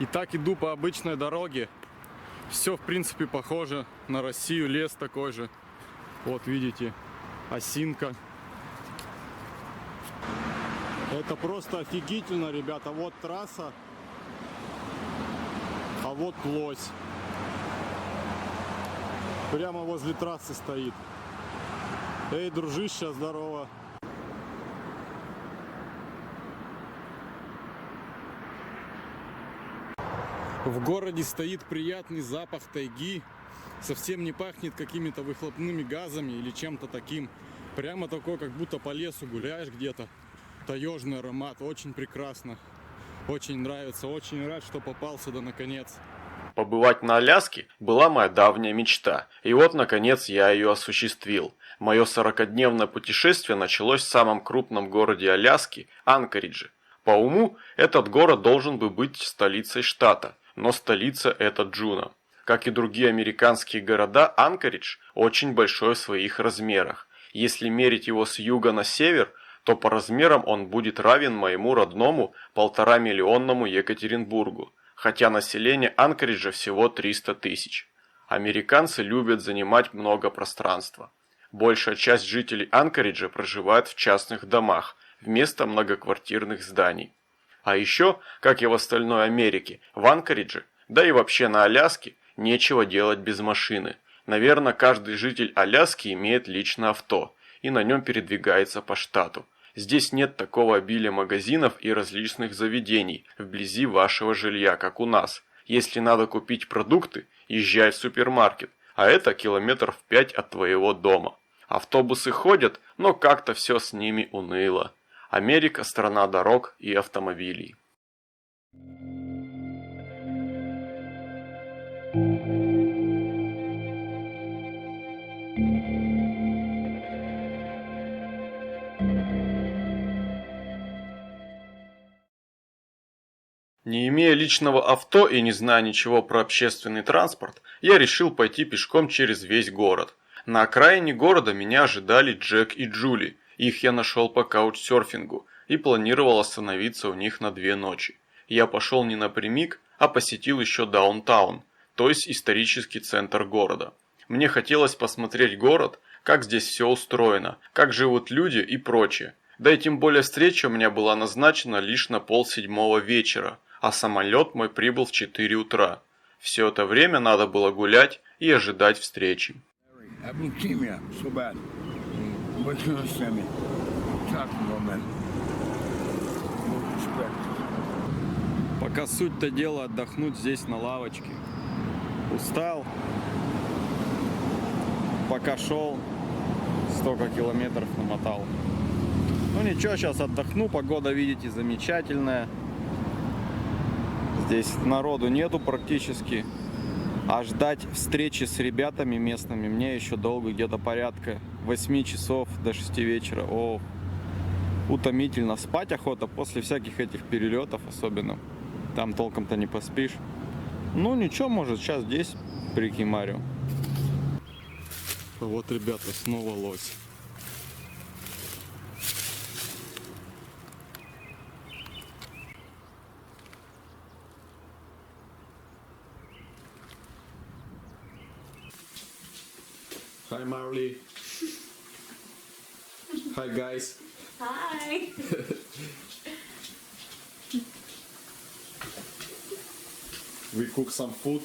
И так иду по обычной дороге. Все, в принципе, похоже на Россию. Лес такой же. Вот видите, осинка. Это просто офигительно, ребята. Вот трасса, а вот лось. Прямо возле трассы стоит. Эй, дружище, здорово. В городе стоит приятный запах тайги. Совсем не пахнет какими-то выхлопными газами или чем-то таким. Прямо такой, как будто по лесу гуляешь где-то. Таежный аромат. Очень прекрасно. Очень нравится. Очень рад, что попал сюда наконец. Побывать на Аляске была моя давняя мечта, и вот, наконец, я ее осуществил. Мое 40-дневное путешествие началось в самом крупном городе Аляски – Анкоридже. По уму, этот город должен бы быть столицей штата, но столица – это Джуно. Как и другие американские города, Анкоридж очень большой в своих размерах. Если мерить его с юга на север, то по размерам он будет равен моему родному 1,5-миллионному Екатеринбургу. Хотя население Анкориджа всего 300 тысяч. Американцы любят занимать много пространства. Большая часть жителей Анкориджа проживает в частных домах, вместо многоквартирных зданий. А еще, как и в остальной Америке, в Анкоридже, да и вообще на Аляске, нечего делать без машины. Наверное, каждый житель Аляски имеет личное авто и на нем передвигается по штату. Здесь нет такого обилия магазинов и различных заведений вблизи вашего жилья, как у нас. Если надо купить продукты, езжай в супермаркет, а это километров 5 от твоего дома. Автобусы ходят, но как-то все с ними уныло. Америка – страна дорог и автомобилей. Не имея личного авто и не зная ничего про общественный транспорт, я решил пойти пешком через весь город. На окраине города меня ожидали Джек и Джули. Их я нашел по каучсерфингу и планировал остановиться у них на 2 ночи. Я пошел не напрямик, а посетил еще даунтаун, то есть исторический центр города. Мне хотелось посмотреть город, как здесь все устроено, как живут люди и прочее. Да и тем более встреча у меня была назначена лишь на 6:30 вечера, а самолет мой прибыл в 4 утра. Все это время надо было гулять и ожидать встречи. Пока суть-то дела отдохнуть здесь на лавочке. Устал. Пока шел, столько километров намотал. Ну ничего, сейчас отдохну. Погода, видите, замечательная. Здесь народу нету практически. А ждать встречи с ребятами местными мне еще долго, где-то порядка 8 часов до 6 вечера. О, утомительно. Спать охота после всяких этих перелетов особенно. Там толком-то не поспишь. Ну ничего, может сейчас здесь прикимарю. Вот, ребята, снова лось. Hi Marley. Hi guys. Hi. We cook some food.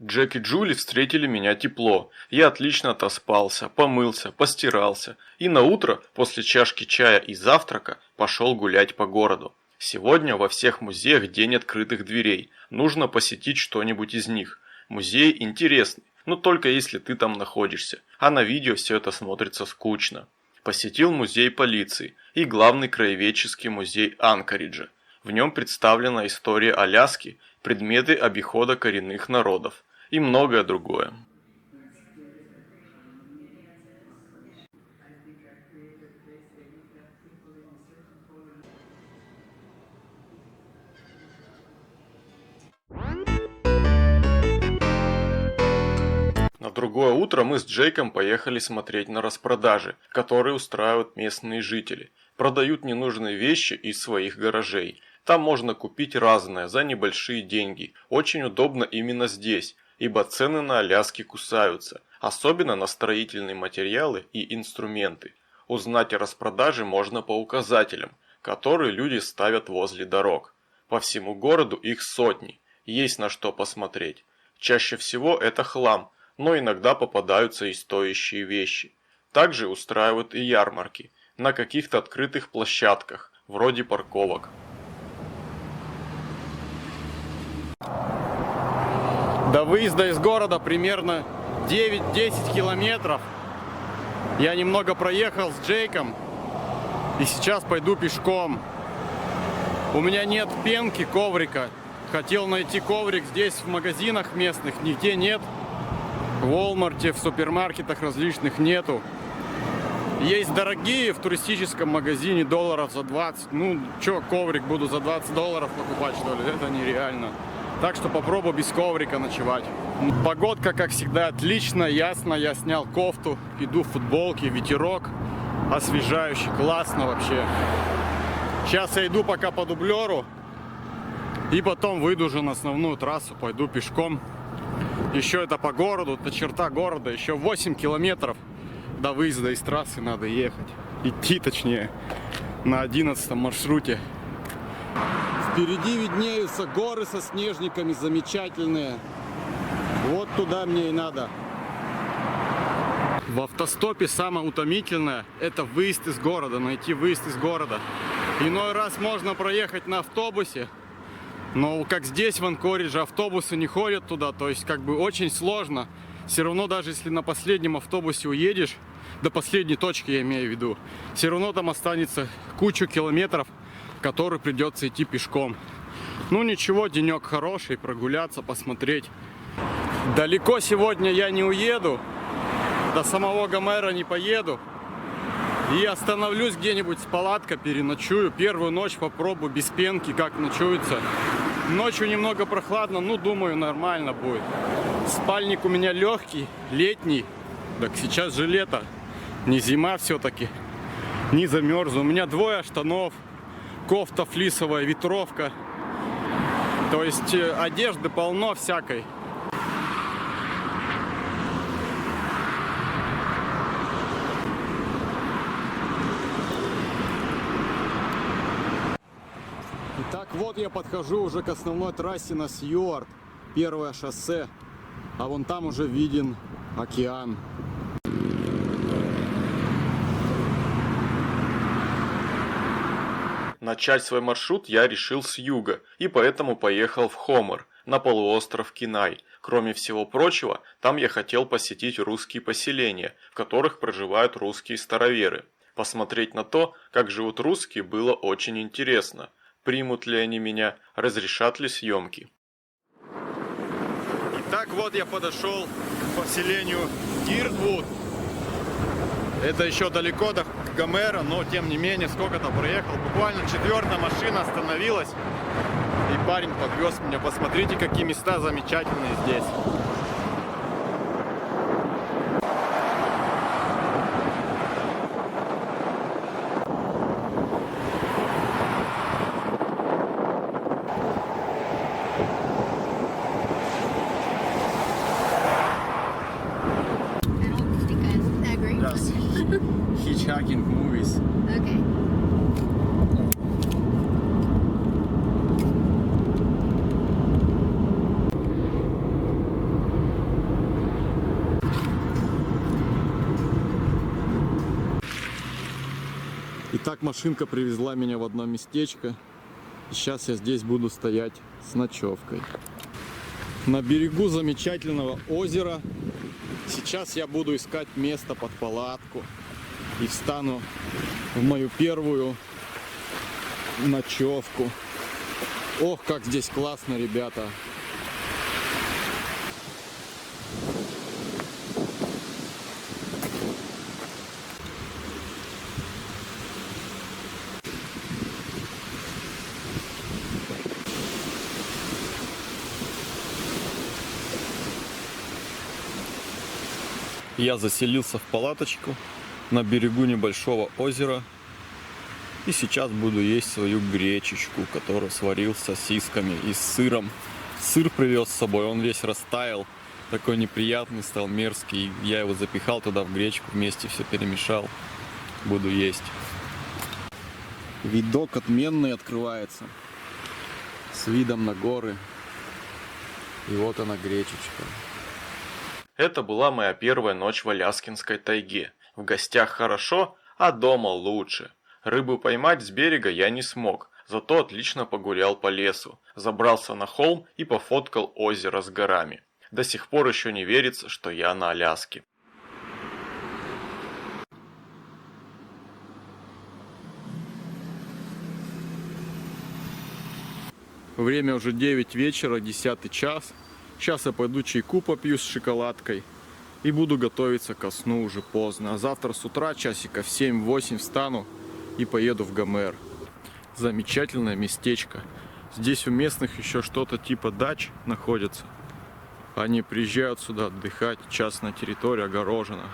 Джек и Джули встретили меня тепло. Я отлично отоспался, помылся, постирался. И на утро, после чашки чая и завтрака, пошел гулять по городу. Сегодня во всех музеях день открытых дверей. Нужно посетить что-нибудь из них. Музей интересный, но только если ты там находишься. А на видео все это смотрится скучно. Посетил музей полиции и главный краеведческий музей Анкориджа. В нем представлена история Аляски, предметы обихода коренных народов и многое другое. На другое утро мы с Джейком поехали смотреть на распродажи, которые устраивают местные жители. Продают ненужные вещи из своих гаражей. Там можно купить разное за небольшие деньги. Очень удобно именно здесь, ибо цены на Аляске кусаются, особенно на строительные материалы и инструменты. Узнать о распродаже можно по указателям, которые люди ставят возле дорог. По всему городу их сотни, есть на что посмотреть. Чаще всего это хлам, но иногда попадаются и стоящие вещи. Также устраивают и ярмарки на каких-то открытых площадках, вроде парковок. До выезда из города примерно 9-10 километров. Я немного проехал с Джейком и сейчас пойду пешком. У меня нет пенки, коврика. Хотел найти коврик здесь в магазинах местных, нигде нет. В Walmart, в супермаркетах различных нету. Есть дорогие в туристическом магазине долларов за 20. Ну, чё, коврик буду за 20 долларов покупать, что ли? Это нереально. Так что попробую без коврика ночевать. Погодка, как всегда, отлично, ясно. Я снял кофту, иду в футболке, ветерок освежающий, классно вообще. Сейчас я иду пока по дублеру. И потом выйду уже на основную трассу, пойду пешком. Еще это по городу, это черта города. Еще 8 километров до выезда из трассы надо ехать. Идти, точнее, на 11 маршруте. Впереди виднеются горы со снежниками, замечательные. Вот туда мне и надо. В автостопе самое утомительное — это выезд из города, найти выезд из города. Иной раз можно проехать на автобусе, но как здесь в Анкоридже автобусы не ходят туда, то есть как бы очень сложно. Все равно даже если на последнем автобусе уедешь, до последней точки я имею в виду, все равно там останется кучу километров, которые придется идти пешком. Ну ничего, денек хороший, прогуляться, посмотреть. Далеко сегодня я не уеду, до самого Гомера не поеду. И остановлюсь где-нибудь с палаткой, переночую. Первую ночь попробую без пенки, как ночуется. Ночью немного прохладно, ну думаю, нормально будет. Спальник у меня легкий, летний. Так сейчас же лето, не зима все-таки. Не замерзну. У меня двое штанов, кофта флисовая, ветровка. То есть одежды полно всякой. Итак, вот я подхожу уже к основной трассе на Сьюарт. Первое шоссе. А вон там уже виден океан. Начать свой маршрут я решил с юга, и поэтому поехал в Хомер, на полуостров Кинай. Кроме всего прочего, там я хотел посетить русские поселения, в которых проживают русские староверы. Посмотреть на то, как живут русские, было очень интересно. Примут ли они меня, разрешат ли съемки. Итак, вот я подошел к поселению Диртвуд. Это еще далеко до Гомера, но тем не менее сколько-то проехал. Буквально 4-я машина остановилась. И парень подвез меня. Посмотрите, какие места замечательные здесь. Hitchhiking movies. Okay. Итак, машинка привезла меня в одно местечко. И сейчас я здесь буду стоять с ночевкой. На берегу замечательного озера. Сейчас я буду искать место под палатку. И встану в мою первую ночевку. Ох, как здесь классно, ребята. Я заселился в палаточку на берегу небольшого озера. И сейчас буду есть свою гречечку, которую сварил с сосисками и с сыром. Сыр привез с собой, он весь растаял. Такой неприятный стал, мерзкий. Я его запихал туда в гречку, вместе все перемешал. Буду есть. Видок отменный открывается. С видом на горы. И вот она, гречечка. Это была моя первая ночь в Аляскинской тайге. В гостях хорошо, а дома лучше. Рыбу поймать с берега я не смог, зато отлично погулял по лесу. Забрался на холм и пофоткал озеро с горами. До сих пор еще не верится, что я на Аляске. Время уже 9 вечера, 10 час. Сейчас я пойду чайку попью с шоколадкой. И буду готовиться ко сну, уже поздно. А завтра с утра часиков в 7-8 встану и поеду в Гомер. Замечательное местечко. Здесь у местных еще что-то типа дач находится. Они приезжают сюда отдыхать, частная территория огорожена.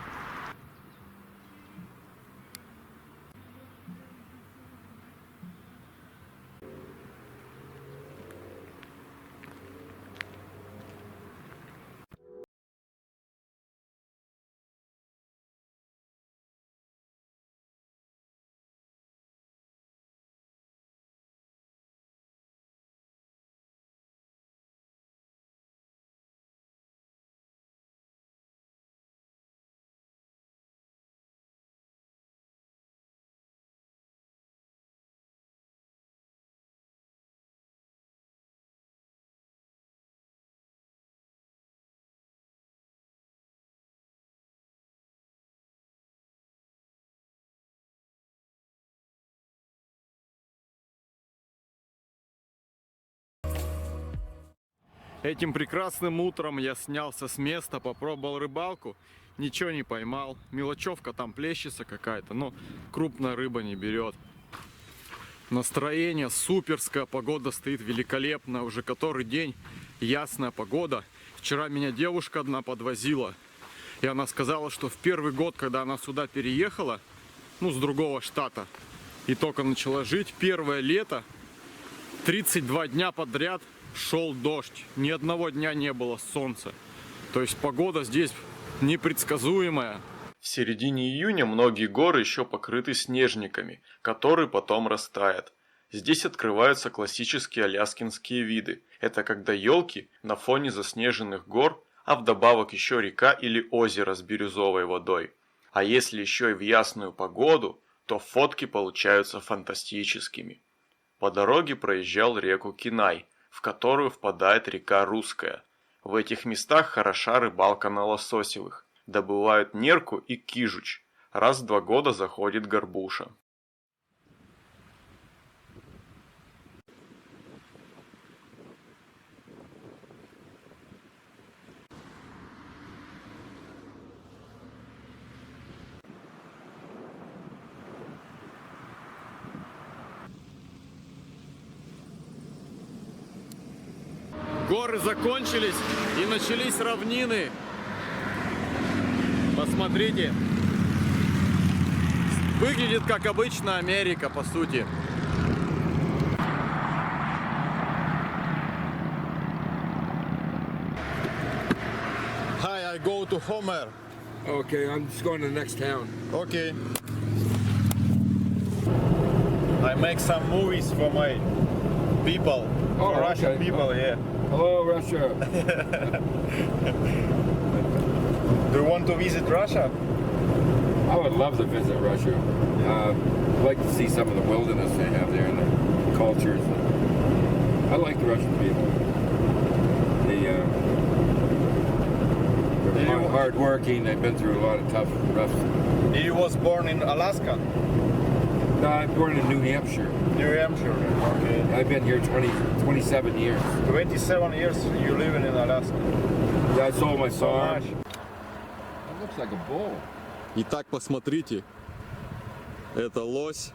Этим прекрасным утром я снялся с места, попробовал рыбалку, ничего не поймал. Мелочевка там плещется какая-то, но крупная рыба не берет. Настроение суперское, погода стоит великолепная, уже который день ясная погода. Вчера меня девушка одна подвозила, и она сказала, что в первый год, когда она сюда переехала, с другого штата, и только начала жить, первое лето, 32 дня подряд шел дождь, ни одного дня не было солнца. То есть погода здесь непредсказуемая. В середине июня многие горы еще покрыты снежниками, которые потом растают. Здесь открываются классические аляскинские виды. Это когда елки на фоне заснеженных гор, а вдобавок еще река или озеро с бирюзовой водой. А если еще и в ясную погоду, то фотки получаются фантастическими. По дороге проезжал реку Кинай, в которую впадает река Русская. В этих местах хороша рыбалка на лососевых. Добывают нерку и кижуч. Раз в 2 года заходит горбуша. Горы закончились и начались равнины. Посмотрите. Выглядит как обычная Америка, по сути. Hi, I go to Homer. Okay, I'm just going to the next town. Okay. I make some movies for my people. Oh, for Russian okay. people, yeah. Hello, Russia. Do you want to visit Russia? I would love to visit Russia. I'd like to see some of the wilderness they have there and the cultures. I like the Russian people. They're hardworking. They've been through a lot of tough, rough. You was born in Alaska? No, I'm born in New Hampshire. New Hampshire, okay. I've been here 27 years. 27 years you live in Alaska. Yeah, I sold my So farm. much. That looks like a bull. Итак, посмотрите. Это лось,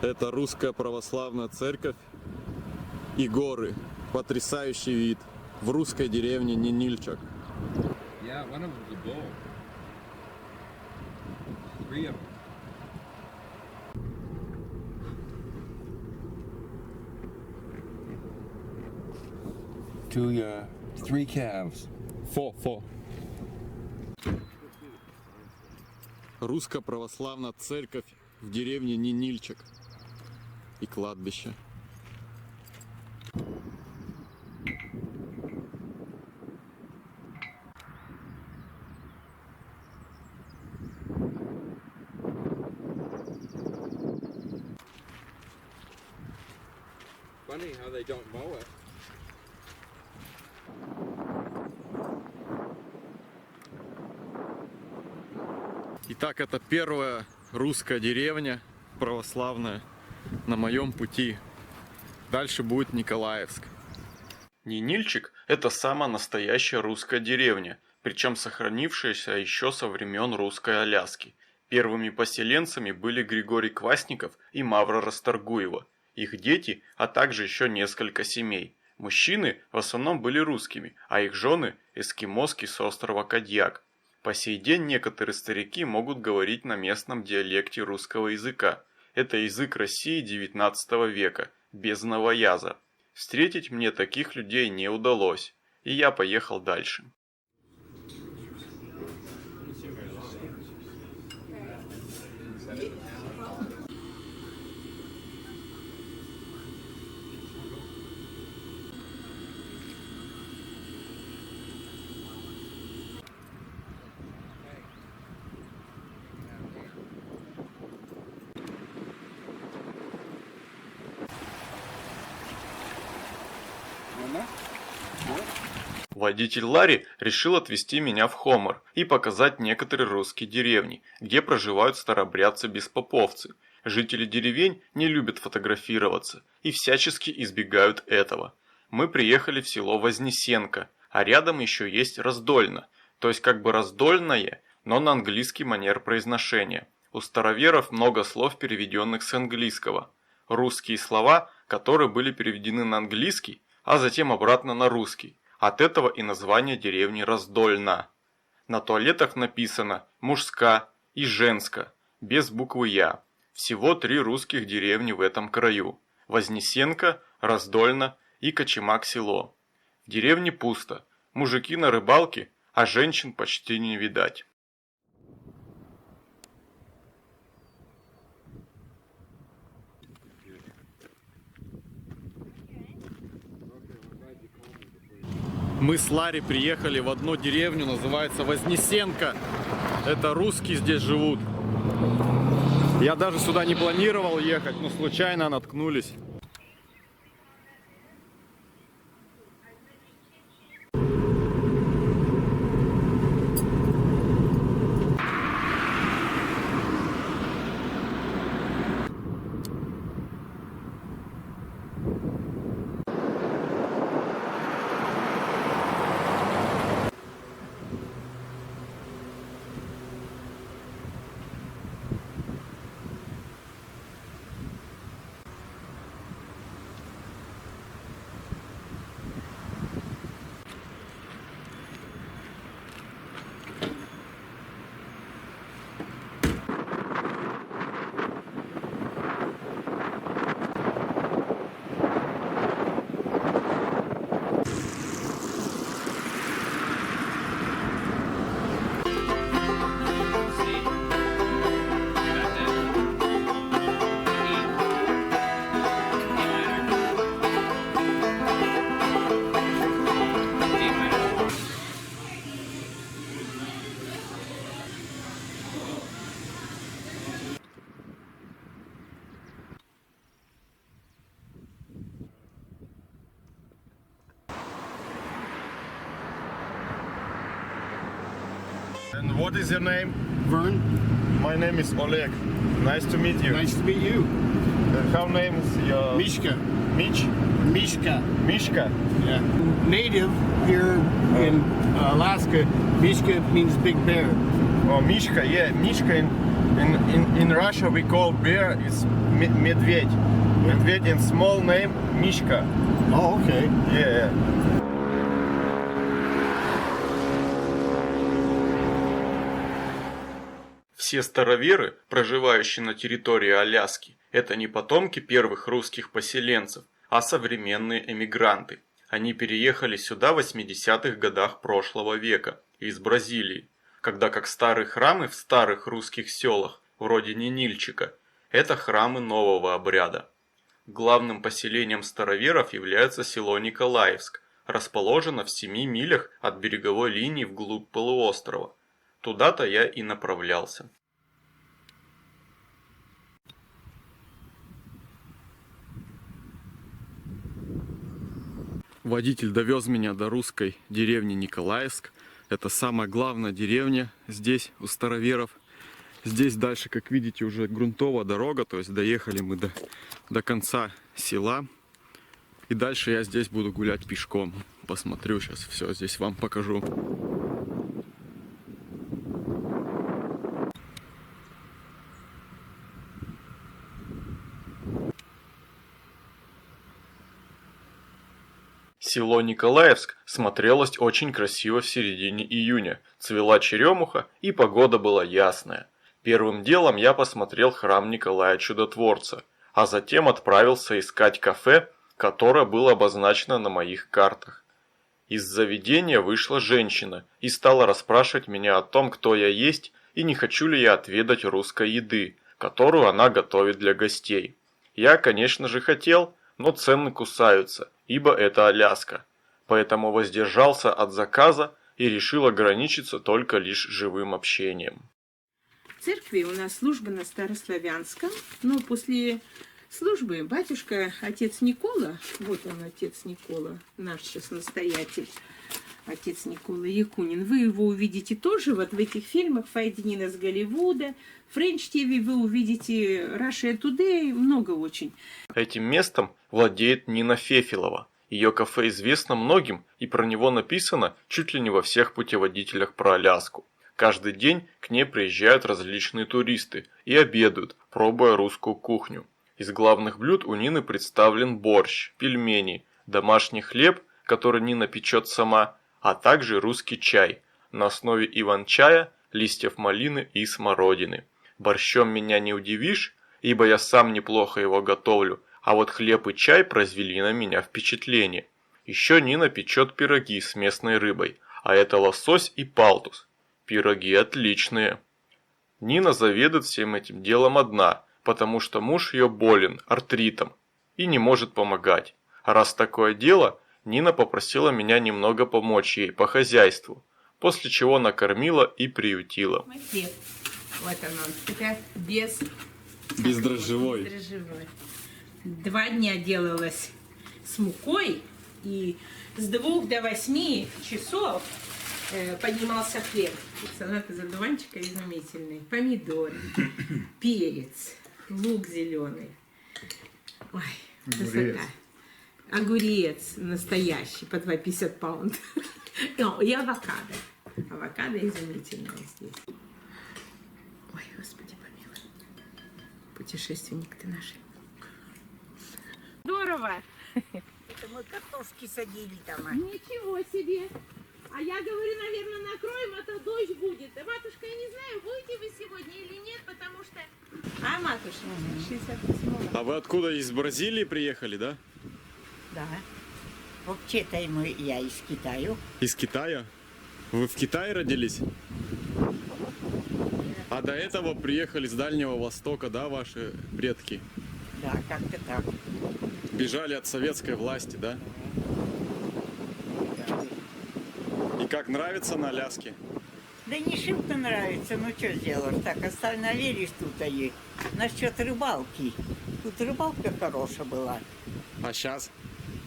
это русская православная церковь и горы. Потрясающий вид в русской деревне Нинильчак. Yeah, one of them's a bull. 3 of them. Two, 3 calves. Фо. Русско-православная церковь в деревне Нинильчик и кладбище. Funny how they don't mow it. Итак, это первая русская деревня православная на моем пути. Дальше будет Николаевск. Нинильчик – это самая настоящая русская деревня, причем сохранившаяся еще со времен русской Аляски. Первыми поселенцами были Григорий Квасников и Мавра Расторгуева, их дети, а также еще несколько семей. Мужчины в основном были русскими, а их жены – эскимоски с острова Кадьяк. По сей день некоторые старики могут говорить на местном диалекте русского языка. Это язык России XIX века, без новояза. Встретить мне таких людей не удалось, и я поехал дальше. Водитель Ларри решил отвезти меня в Хомор и показать некоторые русские деревни, где проживают старобрядцы-беспоповцы. Жители деревень не любят фотографироваться и всячески избегают этого. Мы приехали в село Вознесенко, а рядом еще есть Раздольно, то есть как бы раздольное, но на английский манер произношения. У староверов много слов, переведенных с английского. Русские слова, которые были переведены на английский, а затем обратно на русский. От этого и название деревни Раздольна. На туалетах написано «мужска» и «женска», без буквы «я». Всего 3 русских деревни в этом краю. Вознесенко, Раздольно и Кочемак-село. В деревне пусто, мужики на рыбалке, а женщин почти не видать. Мы с Ларри приехали в одну деревню, называется Вознесенко. Это русские здесь живут. Я даже сюда не планировал ехать, но случайно наткнулись. And what is your name? Vern, My name is Oleg. Nice to meet you. nice to meet you. How name is your Mishka. Mitch? Mishka. Mishka. Yeah. Native here in Alaska, Mishka means big bear. Oh, Mishka. Yeah, Mishka. In Russia we call bear is медведь. Медведь in small name Mishka. Oh, okay. Yeah. В Все староверы, проживающие на территории Аляски, это не потомки первых русских поселенцев, а современные эмигранты. Они переехали сюда в 80-х годах прошлого века из Бразилии, когда как старые храмы в старых русских селах, вроде Нинильчика, это храмы нового обряда. Главным поселением староверов является село Николаевск, расположено в 7 милях от береговой линии вглубь полуострова. Туда-то я и направлялся. Водитель довез меня до русской деревни Николаевск. Это самая главная деревня здесь, у староверов. Здесь дальше, как видите, уже грунтовая дорога, то есть доехали мы до конца села. И дальше я здесь буду гулять пешком. Посмотрю сейчас все здесь вам покажу. Село Николаевск смотрелось очень красиво в середине июня. Цвела черемуха и погода была ясная. Первым делом я посмотрел храм Николая Чудотворца, а затем отправился искать кафе, которое было обозначено на моих картах. Из заведения вышла женщина и стала расспрашивать меня о том, кто я есть и не хочу ли я отведать русской еды, которую она готовит для гостей. Я, конечно же, хотел, но цены кусаются, ибо это Аляска, поэтому воздержался от заказа и решил ограничиться только лишь живым общением. В церкви у нас служба на старославянском, но после службы батюшка, отец Никола, вот он, отец Никола, наш сейчас настоятель, отец Никола Якунин, вы его увидите тоже вот в этих фильмах «Файдинин из Голливуда», French TV вы увидите, Russia Today, много очень. Этим местом владеет Нина Фефилова. Ее кафе известно многим, и про него написано чуть ли не во всех путеводителях про Аляску. Каждый день к ней приезжают различные туристы и обедают, пробуя русскую кухню. Из главных блюд у Нины представлен борщ, пельмени, домашний хлеб, который Нина печет сама, а также русский чай на основе иван-чая, листьев малины и смородины. Борщом меня не удивишь, ибо я сам неплохо его готовлю, а вот хлеб и чай произвели на меня впечатление. Еще Нина печет пироги с местной рыбой, а это лосось и палтус. Пироги отличные. Нина заведует всем этим делом одна, потому что муж ее болен артритом и не может помогать. А раз такое дело, Нина попросила меня немного помочь ей по хозяйству, после чего накормила и приютила. Хлеб. Вот он, это Бездрожжевой. бездрожжевой. 2 дня делалось с мукой, и с 2 до 8 часов поднимался хлеб. Салат из одуванчика изумительный, помидоры, перец, лук зеленый. Ой, красота. Огурец настоящий, по 2,50 паунд. И авокадо. Авокадо изумительное здесь. Ой, Господи помилуй. Путешественник ты наш. Здорово. Это мы картошки садили там. Ничего себе. А я говорю, наверное, накроем, а то дождь будет. Да, матушка, я не знаю, будете вы сегодня или нет, потому что... А, матушка, 68-го. А вы откуда, из Бразилии приехали, да? Да. Вообще-то я из Китая. Из Китая? Вы в Китае родились? А до этого приехали с Дальнего Востока, да, ваши предки? Да, как-то так. Бежали от советской власти, да? И как, нравится на Аляске? Да не шибко нравится, ну что сделаешь, так остановились тут они. Насчет рыбалки. Тут рыбалка хорошая была, А сейчас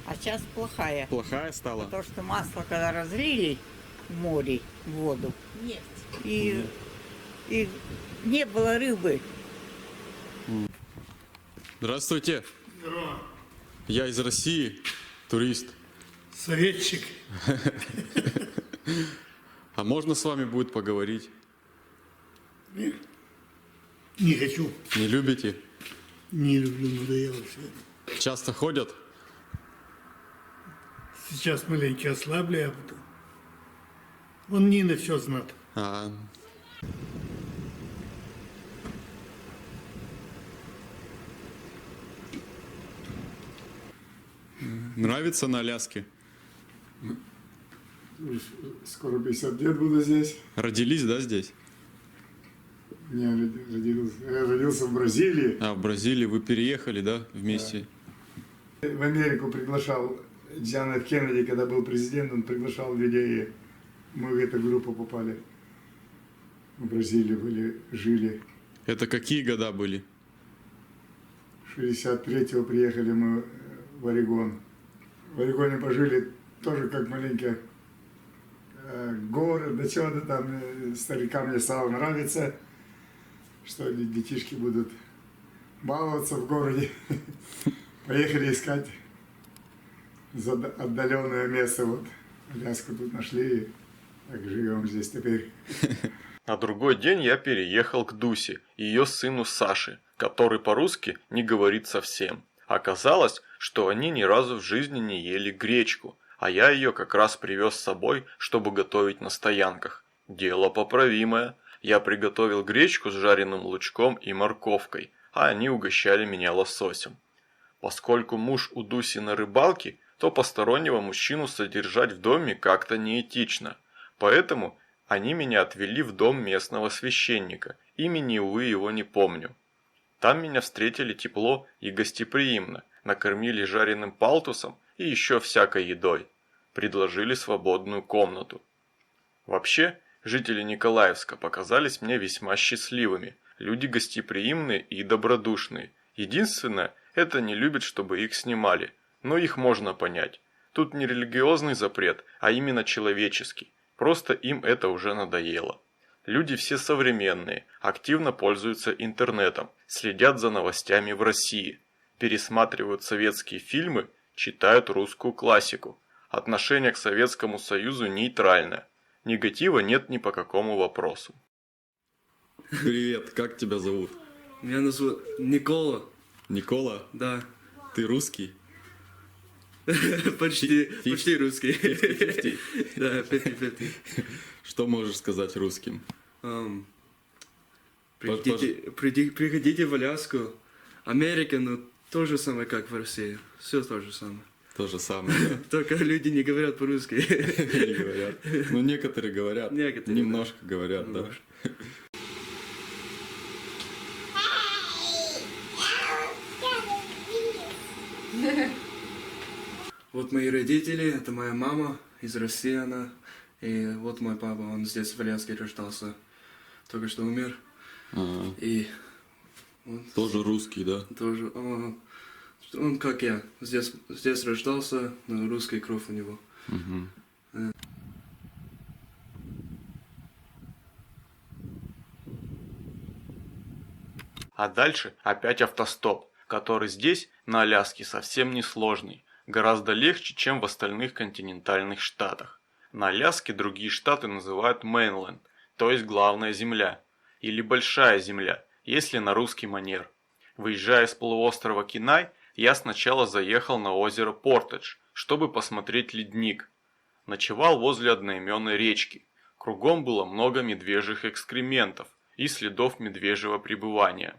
а сейчас плохая. плохая стала? Потому что масло когда разлили в море, в воду, Нефть. и не было рыбы. Здравствуйте. Я из России, турист. Советчик. А можно с вами будет поговорить? Не хочу. Не любите? Не люблю, надоело все. Часто ходят? Сейчас маленько ослабли, а потом... Вон Нина все знает. А, Нравится на Аляске? Скоро 50 лет буду здесь. Родились, да, здесь? Я родился в Бразилии. А, в Бразилии вы переехали, да, вместе? В Америку приглашал Джон Ф. Кеннеди, когда был президент, он приглашал людей. Мы в эту группу попали. В Бразилии были, жили. Это какие года были? 63-го приехали мы в Орегон. В Орегоне пожили тоже как маленький город, да чего-то там. Старикам мне стало нравиться, что детишки будут баловаться в городе. Поехали искать отдаленное место. Вот Аляску тут нашли, так живем здесь теперь. На другой день я переехал к Дусе и ее сыну Саше, который по-русски не говорит совсем. Оказалось, что они ни разу в жизни не ели гречку, а я ее как раз привез с собой, чтобы готовить на стоянках. Дело поправимое. Я приготовил гречку с жареным лучком и морковкой, а они угощали меня лососем. Поскольку муж у Дуси на рыбалке, то постороннего мужчину содержать в доме как-то неэтично. Поэтому они меня отвели в дом местного священника, имени, увы, его не помню. Там меня встретили тепло и гостеприимно, накормили жареным палтусом и еще всякой едой. Предложили свободную комнату. Вообще, жители Николаевска показались мне весьма счастливыми, люди гостеприимные и добродушные. Единственное, это не любят, чтобы их снимали, но их можно понять. Тут не религиозный запрет, а именно человеческий. Просто им это уже надоело. Люди все современные, активно пользуются интернетом, следят за новостями в России, пересматривают советские фильмы, читают русскую классику. Отношение к Советскому Союзу нейтральное. Негатива нет ни по какому вопросу. Привет, как тебя зовут? Меня зовут Никола. Никола? Да. Ты русский? Почти русский. 50-50. Да, 50-50. Что можешь сказать русским? Приходите в Аляску. Америка, ну, то же самое, как в России. Все то же самое. То же самое, да? Только люди не говорят по-русски. Не говорят. Ну, некоторые говорят. Некоторые, немножко говорят, да. Вот мои родители, это моя мама из России, она. И вот мой папа, он здесь в Аляске рождался. Только что умер. Ага. И он Тоже русский, да? тоже, он как я, здесь рождался, но русская кровь у него. Угу. А дальше опять автостоп, который здесь, на Аляске, совсем не сложный. Гораздо легче, чем в остальных континентальных штатах. На Аляске другие штаты называют mainland, то есть главная земля, или большая земля, если на русский манер. Выезжая с полуострова Кинай, я сначала заехал на озеро Портедж, чтобы посмотреть ледник. Ночевал возле одноименной речки. Кругом было много медвежьих экскрементов и следов медвежьего пребывания.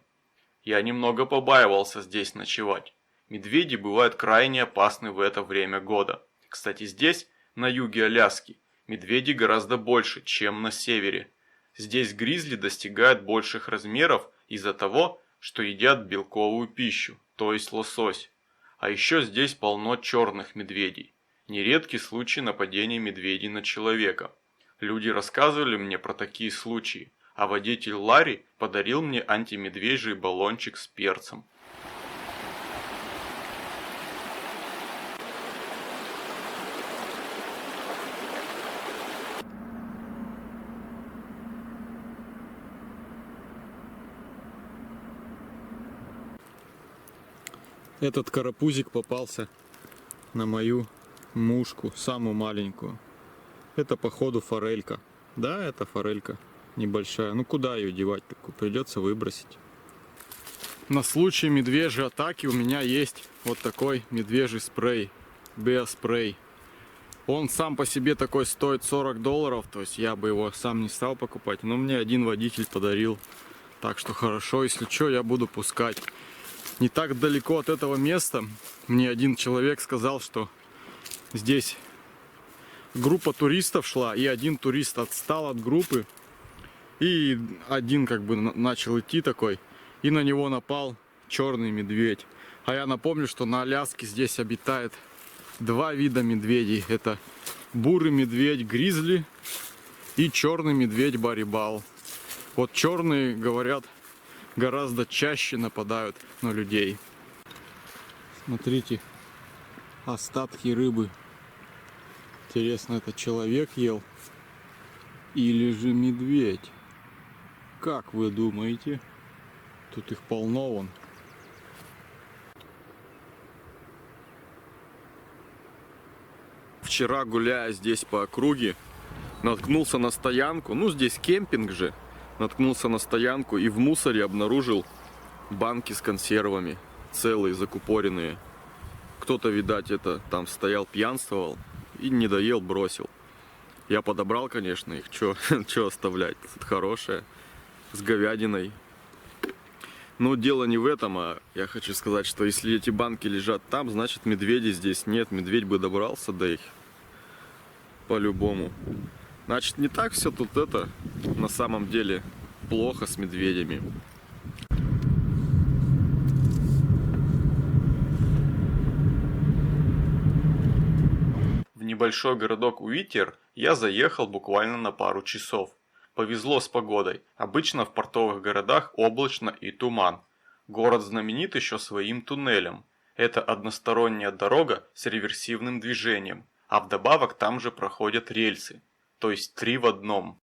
Я немного побаивался здесь ночевать. Медведи бывают крайне опасны в это время года. Кстати, здесь, на юге Аляски, медведей гораздо больше, чем на севере. Здесь гризли достигают больших размеров из-за того, что едят белковую пищу, то есть лосось. А еще здесь полно черных медведей. Нередки случаи нападения медведей на человека. Люди рассказывали мне про такие случаи, а водитель Ларри подарил мне антимедвежий баллончик с перцем. Этот карапузик попался на мою мушку, самую маленькую. Это походу форелька. Да, это форелька небольшая. Ну куда ее девать такую? Придется выбросить. На случай медвежьей атаки у меня есть вот такой медвежий спрей. Биоспрей. Он сам по себе такой стоит $40, то есть я бы его сам не стал покупать. Но мне один водитель подарил. Так что хорошо, если что, я буду пускать. Не так далеко от этого места мне один человек сказал, что здесь группа туристов шла, и один турист отстал от группы, и один как бы начал идти такой, и на него напал черный медведь. А я напомню, что на Аляске здесь обитает два вида медведей. Это бурый медведь гризли и черный медведь барибал. Вот черные, говорят, гораздо чаще нападают на людей. Смотрите, остатки рыбы. Интересно, это человек ел или же медведь? Как вы думаете? Тут их полно вон. Вчера, гуляя здесь по округе, наткнулся на стоянку. Ну, здесь кемпинг же. Наткнулся на стоянку и в мусоре обнаружил банки с консервами. Целые, закупоренные. Кто-то, видать, это там стоял, пьянствовал и не доел, бросил. Я подобрал, конечно, их. Чё оставлять? Тут хорошее. С говядиной. Но дело не в этом, а я хочу сказать, что если эти банки лежат там, значит медведей здесь нет. Медведь бы добрался до их. По-любому. Значит, не так все тут это на самом деле плохо с медведями. В небольшой городок Уитер я заехал буквально на пару часов. Повезло с погодой. Обычно в портовых городах облачно и туман. Город знаменит еще своим туннелем. Это односторонняя дорога с реверсивным движением, а вдобавок там же проходят рельсы. То есть 3 в одном.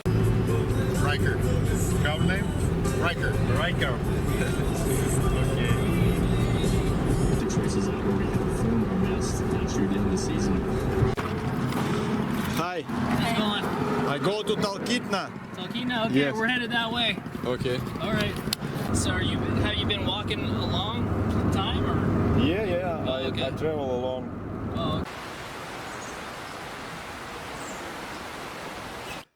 Riker. Cover name? Riker. Riker. Okay. The choices out where we have a formal mist through the end of the season. Hi, How's it going? I go to Talkeetna. Talkeetna? Okay, Yes. we're headed that way. Okay. All right. So have you been walking a long time or? Yeah, Oh, okay. I travel along. Oh,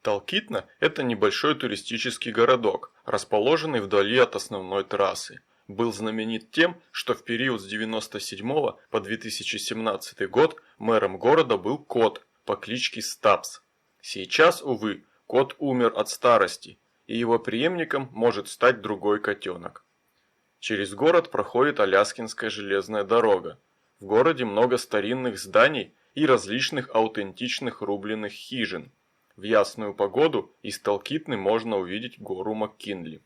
Талкитна – это небольшой туристический городок, расположенный вдали от основной трассы. Был знаменит тем, что в период с 1997 по 2017 год мэром города был кот по кличке Стабс. Сейчас, увы, кот умер от старости, и его преемником может стать другой котенок. Через город проходит Аляскинская железная дорога. В городе много старинных зданий и различных аутентичных рубленых хижин. В ясную погоду из Талкитны можно увидеть гору МакКинли.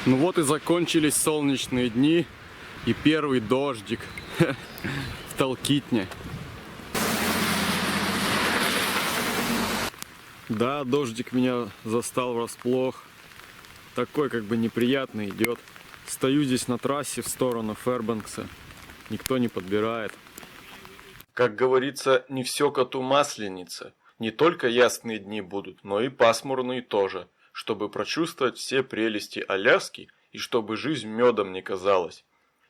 Ну вот и закончились солнечные дни и первый дождик в Талкитне. Да, дождик меня застал врасплох. Такой как бы неприятный идет. Стою здесь на трассе в сторону Фэрбанкса. Никто не подбирает. Как говорится, не все коту масленица. Не только ясные дни будут, но и пасмурные тоже, чтобы прочувствовать все прелести Аляски и чтобы жизнь медом не казалась.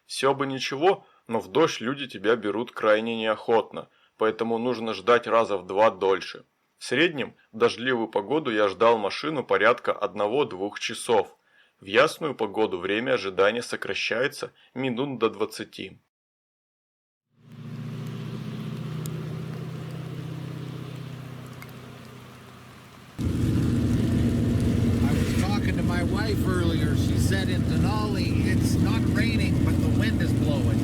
Все бы ничего, но в дождь люди тебя берут крайне неохотно, поэтому нужно ждать раза в 2 дольше. В среднем в дождливую погоду я ждал машину порядка 1-2 часов. В ясную погоду время ожидания сокращается минут до 20. I was talking to my wife earlier. She said in Denali it's not raining, but the wind is blowing.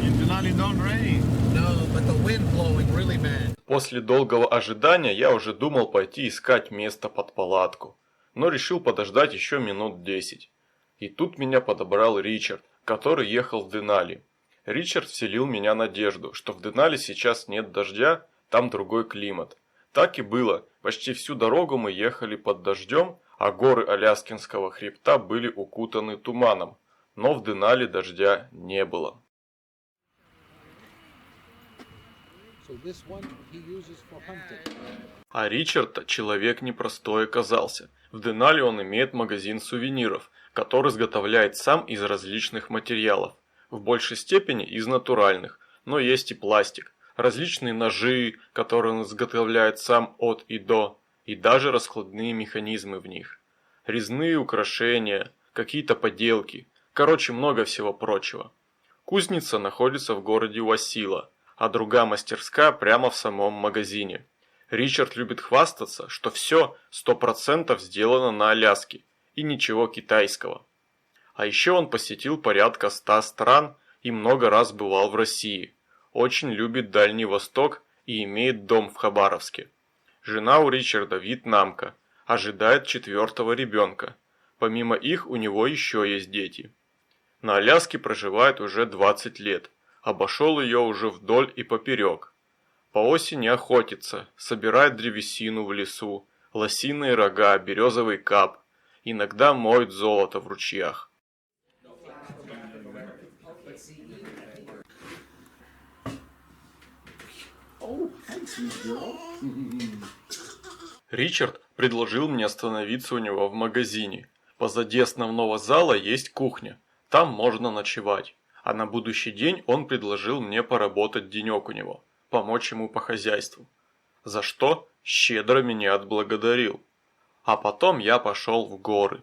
In Denali don't rain. No, but the wind blowing really bad. После долгого ожидания я уже думал пойти искать место под палатку, но решил подождать еще минут 10. И тут меня подобрал Ричард, который ехал в Денали. Ричард вселил меня надежду, что в Денали сейчас нет дождя, там другой климат. Так и было, почти всю дорогу мы ехали под дождем, а горы Аляскинского хребта были укутаны туманом, но в Денали дождя не было. А Ричард человек непростой оказался. В Денали он имеет магазин сувениров, который изготовляет сам из различных материалов. В большей степени из натуральных, но есть и пластик. Различные ножи, которые он изготовляет сам от и до, и даже раскладные механизмы в них. Резные украшения, какие-то поделки, короче много всего прочего. Кузница находится в городе Уасила, а другая мастерская прямо в самом магазине. Ричард любит хвастаться, что все 100% сделано на Аляске и ничего китайского. А еще он посетил порядка 100 стран и много раз бывал в России. Очень любит Дальний Восток и имеет дом в Хабаровске. Жена у Ричарда вьетнамка, ожидает 4-го ребенка. Помимо их у него еще есть дети. На Аляске проживает уже 20 лет. Обошел ее уже вдоль и поперек. По осени охотится, собирает древесину в лесу, лосиные рога, березовый кап. Иногда моет золото в ручьях. Ричард предложил мне остановиться у него в магазине. Позади основного зала есть кухня, там можно ночевать. А на будущий день он предложил мне поработать денек у него, помочь ему по хозяйству. За что щедро меня отблагодарил. А потом я пошел в горы.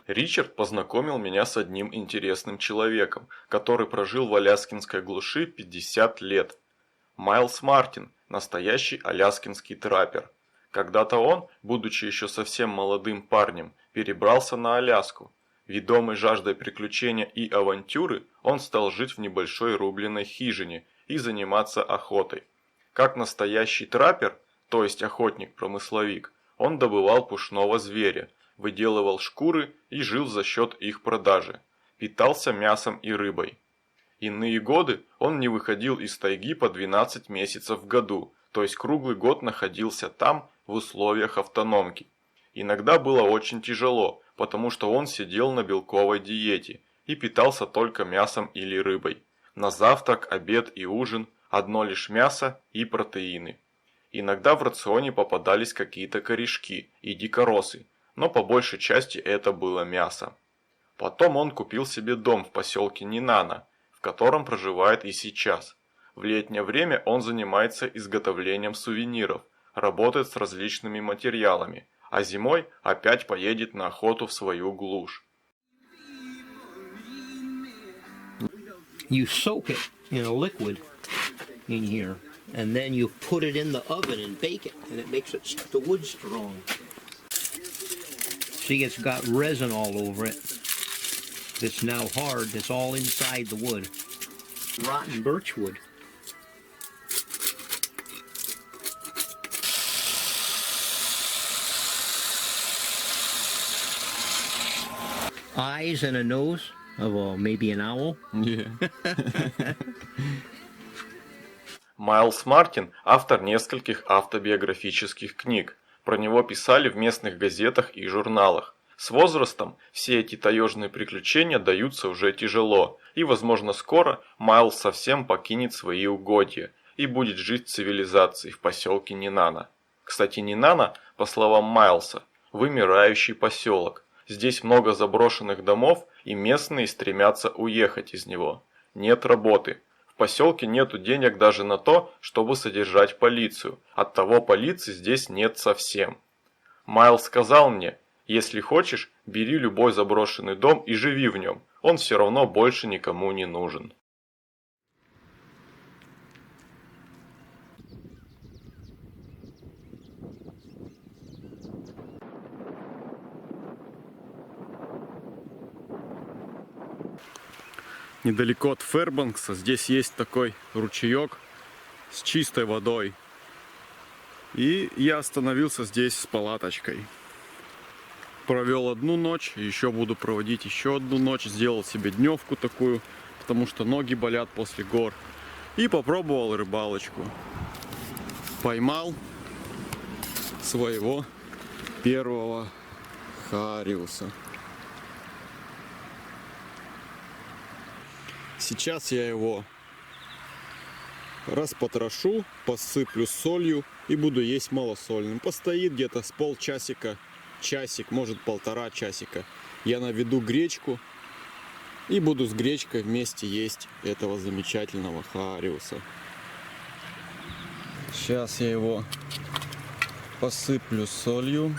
Ричард познакомил меня с одним интересным человеком, который прожил в аляскинской глуши 50 лет. Майлз Мартин, настоящий аляскинский траппер. Когда-то он, будучи еще совсем молодым парнем, перебрался на Аляску. Ведомый жаждой приключения и авантюры, он стал жить в небольшой рубленной хижине и заниматься охотой. Как настоящий траппер, то есть охотник-промысловик, он добывал пушного зверя, выделывал шкуры и жил за счет их продажи, питался мясом и рыбой. Иные годы он не выходил из тайги по 12 месяцев в году, то есть круглый год находился там в условиях автономки. Иногда было очень тяжело, потому что он сидел на белковой диете и питался только мясом или рыбой. На завтрак, обед и ужин одно лишь мясо и протеины. Иногда в рационе попадались какие-то корешки и дикоросы, но по большей части это было мясо. Потом он купил себе дом в поселке Нинана, в котором проживает и сейчас. В летнее время он занимается изготовлением сувениров, работает с различными материалами, а зимой опять поедет на охоту в свою глушь. You soak it in a liquid in here, and then you put it in the oven and bake it, and it makes the wood strong. See, it's got resin all over it. It's now hard. It's all inside the wood. Rotten birch wood. Eyes and a nose of maybe an owl. Yeah. Майлз Мартин – автор нескольких автобиографических книг. Про него писали в местных газетах и журналах. С возрастом все эти таежные приключения даются уже тяжело, и, возможно, скоро Майлз совсем покинет свои угодья и будет жить в цивилизации в поселке Нинана. Кстати, Нинана, по словам Майлса, вымирающий поселок. Здесь много заброшенных домов, и местные стремятся уехать из него. Нет работы. В поселке нету денег даже на то, чтобы содержать полицию. Оттого полиции здесь нет совсем. Майлз сказал мне: если хочешь, бери любой заброшенный дом и живи в нем. Он все равно больше никому не нужен. Недалеко от Фэрбанкса здесь есть такой ручеек с чистой водой. И я остановился здесь с палаточкой. Провел одну ночь, еще буду проводить еще одну ночь. Сделал себе дневку такую, потому что ноги болят после гор. И попробовал рыбалочку. Поймал своего первого хариуса. Сейчас я его распотрошу, посыплю солью и буду есть малосольным. Постоит где-то с полчасика, часик, может полтора часика. Я наведу гречку и буду с гречкой вместе есть этого замечательного хариуса. Сейчас я его посыплю солью.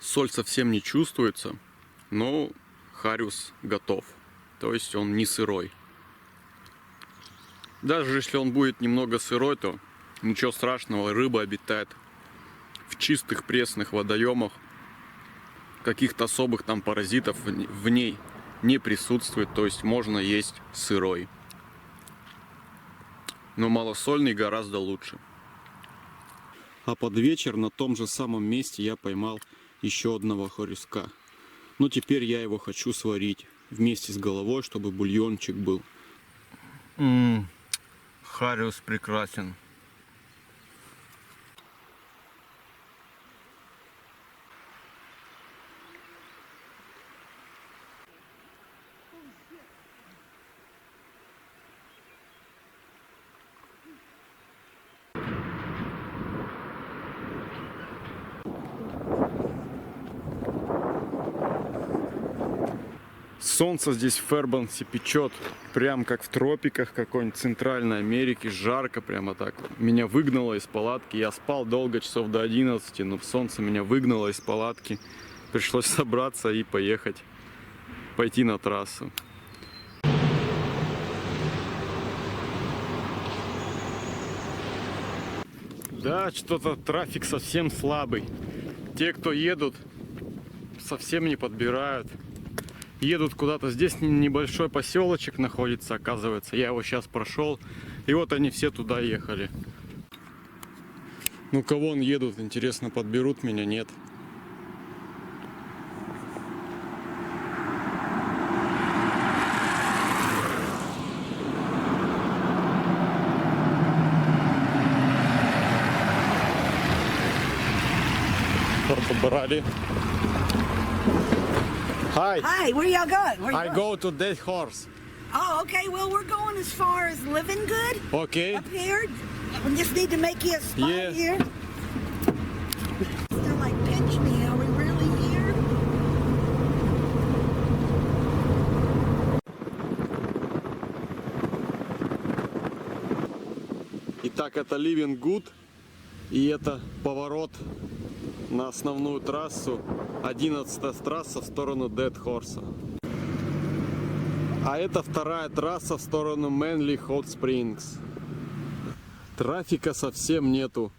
Соль совсем не чувствуется, но хариус готов. То есть он не сырой. Даже если он будет немного сырой, то ничего страшного, рыба обитает в чистых пресных водоемах. Каких-то особых там паразитов в ней не присутствует, то есть можно есть сырой. Но малосольный гораздо лучше. А под вечер на том же самом месте я поймал еще одного хорюска. Но теперь я его хочу сварить вместе с головой, чтобы бульончик был. Хариус прекрасен. Солнце здесь в Фэрбанксе печет, прям как в тропиках какой-нибудь Центральной Америки, жарко прямо так. Меня выгнало из палатки, я спал долго, часов до 11, но солнце меня выгнало из палатки. Пришлось собраться и пойти на трассу. Да, что-то трафик совсем слабый. Те, кто едут, совсем не подбирают. Едут куда-то, здесь небольшой поселочек находится, оказывается. Я его сейчас прошел, и вот они все туда ехали. Ну, кого он едут, интересно, подберут меня, нет? собрали. Hi. Hi, where y'all going? Where I you go to Dead Horse. Oh, okay. Well, we're going as far as Living Good Okay. up here. We just need to make you a spot Yeah. here. They're like, pinch me. Are we really here? Итак, это Living Good. И это поворот на основную трассу. 11-я трасса в сторону Dead Horse. А это вторая трасса в сторону Manly Hot Springs. Трафика совсем нету.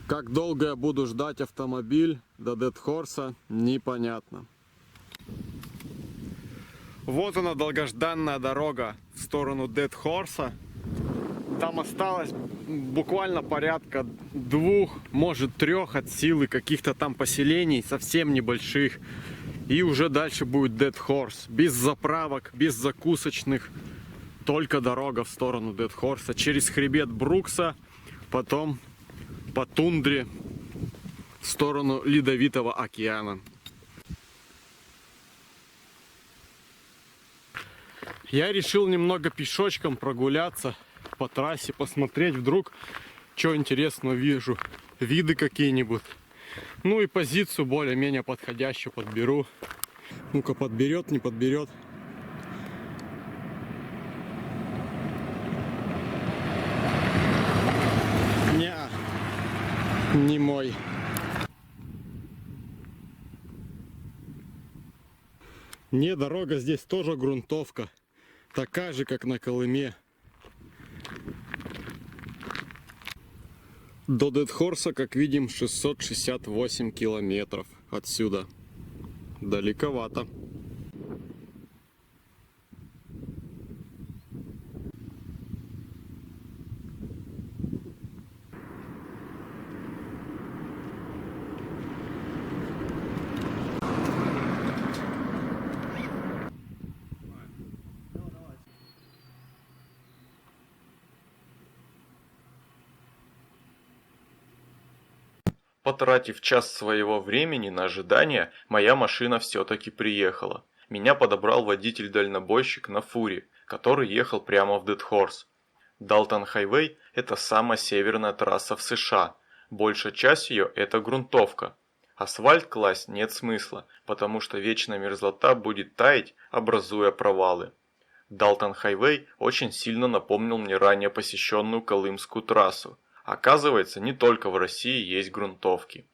Как долго я буду ждать автомобиль до Dead Horse, непонятно. Вот она, долгожданная дорога в сторону Dead Horse. Там осталось буквально порядка 2, может 3 от силы каких-то там поселений, совсем небольших. И уже дальше будет Dead Horse. Без заправок, без закусочных. Только дорога в сторону Dead Horse. Через хребет Брукса. Потом по тундре в сторону Ледовитого океана. Я решил немного пешочком прогуляться по трассе, посмотреть, вдруг что интересного вижу, виды какие-нибудь. Ну и позицию более-менее подходящую подберу. Ну-ка, подберет, не подберет. Не мой. Не, дорога здесь тоже грунтовка. Такая же, как на Колыме. До Dead Horse, как видим, 668 километров отсюда. Далековато. Потратив час своего времени на ожидание, моя машина все-таки приехала. Меня подобрал водитель-дальнобойщик на фуре, который ехал прямо в Dead Horse. Далтон-Хайвей – это самая северная трасса в США. Большая часть ее – это грунтовка. Асфальт класть нет смысла, потому что вечная мерзлота будет таять, образуя провалы. Далтон-Хайвей очень сильно напомнил мне ранее посещенную Колымскую трассу. Оказывается, не только в России есть грунтовки.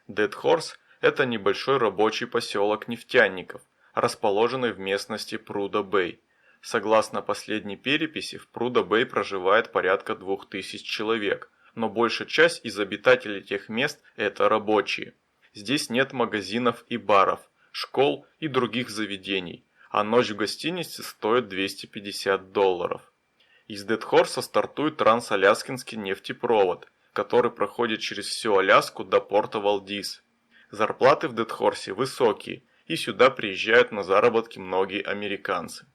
Dead Horse – это небольшой рабочий поселок нефтяников, расположенный в местности Пруда-Бэй. Согласно последней переписи, в Пруда-Бэй проживает порядка 2000 человек, но большая часть из обитателей тех мест – это рабочие. Здесь нет магазинов и баров, школ и других заведений, а ночь в гостинице стоит $250. Из Dead Horse стартует Транс-Аляскинский нефтепровод, который проходит через всю Аляску до порта Валдис. Зарплаты в Dead Horse высокие, и сюда приезжают на заработки многие американцы.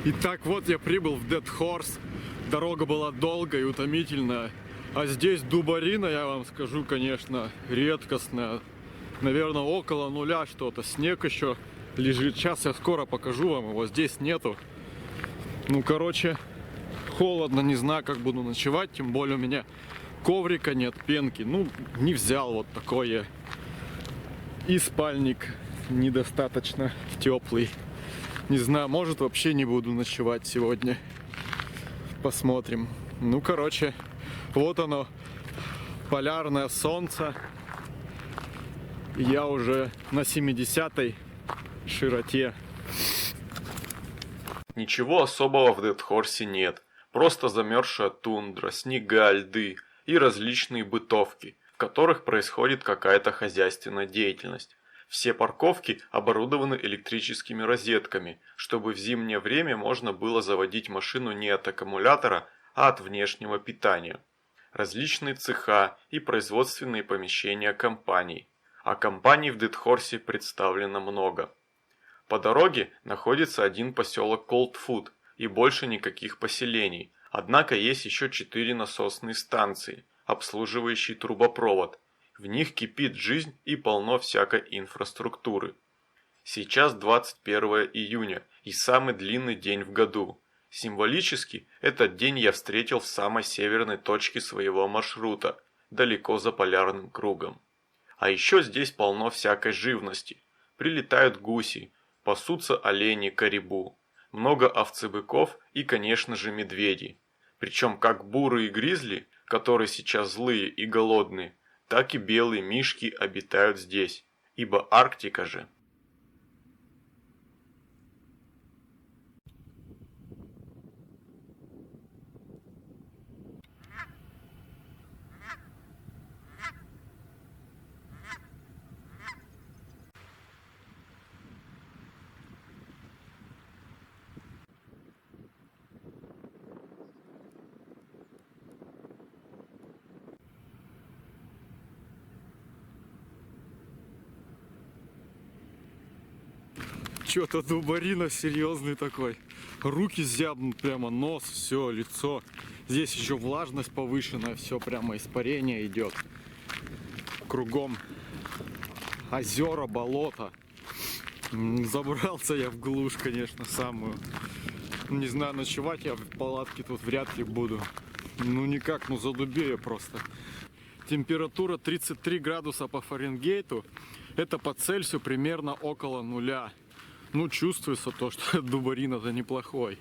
Итак, вот я прибыл в Dead Horse. Дорога была долгая и утомительная. А здесь дубарина, я вам скажу, конечно, редкостная. Наверное, около нуля что-то. Снег еще лежит. Сейчас я скоро покажу вам его. Здесь нету. Ну, короче, холодно. Не знаю, как буду ночевать. Тем более у меня коврика нет, пенки. Ну, не взял вот такое. И спальник недостаточно теплый. Не знаю, может, вообще не буду ночевать сегодня. Посмотрим. Ну, короче, вот оно, полярное солнце. Я уже на 70-й широте. Ничего особого в Dead Horse нет. Просто замерзшая тундра, снега, льды и различные бытовки, в которых происходит какая-то хозяйственная деятельность. Все парковки оборудованы электрическими розетками, чтобы в зимнее время можно было заводить машину не от аккумулятора, а от внешнего питания. Различные цеха и производственные помещения компаний. А компаний в Dead Horse представлено много. По дороге находится один поселок Coldfoot и больше никаких поселений, однако есть еще 4 насосные станции, обслуживающие трубопровод. В них кипит жизнь и полно всякой инфраструктуры. Сейчас 21 июня и самый длинный день в году. Символически этот день я встретил в самой северной точке своего маршрута, далеко за полярным кругом. А еще здесь полно всякой живности. Прилетают гуси, пасутся олени, карибу, много овцебыков и, конечно же, медведей. Причем как бурые гризли, которые сейчас злые и голодные, так и белые мишки обитают здесь, ибо Арктика же. Что-то дубарина серьезный такой. Руки зябнут прямо, нос, все, лицо. Здесь еще влажность повышенная, все прямо испарение идет. Кругом озера, болото. Забрался я в глушь, конечно, самую. Не знаю, ночевать я в палатке тут вряд ли буду. Ну никак, ну задубею просто. Температура 33 градуса по Фаренгейту. Это по Цельсию примерно около нуля. Ну, чувствуется то, что дубарин-то неплохой.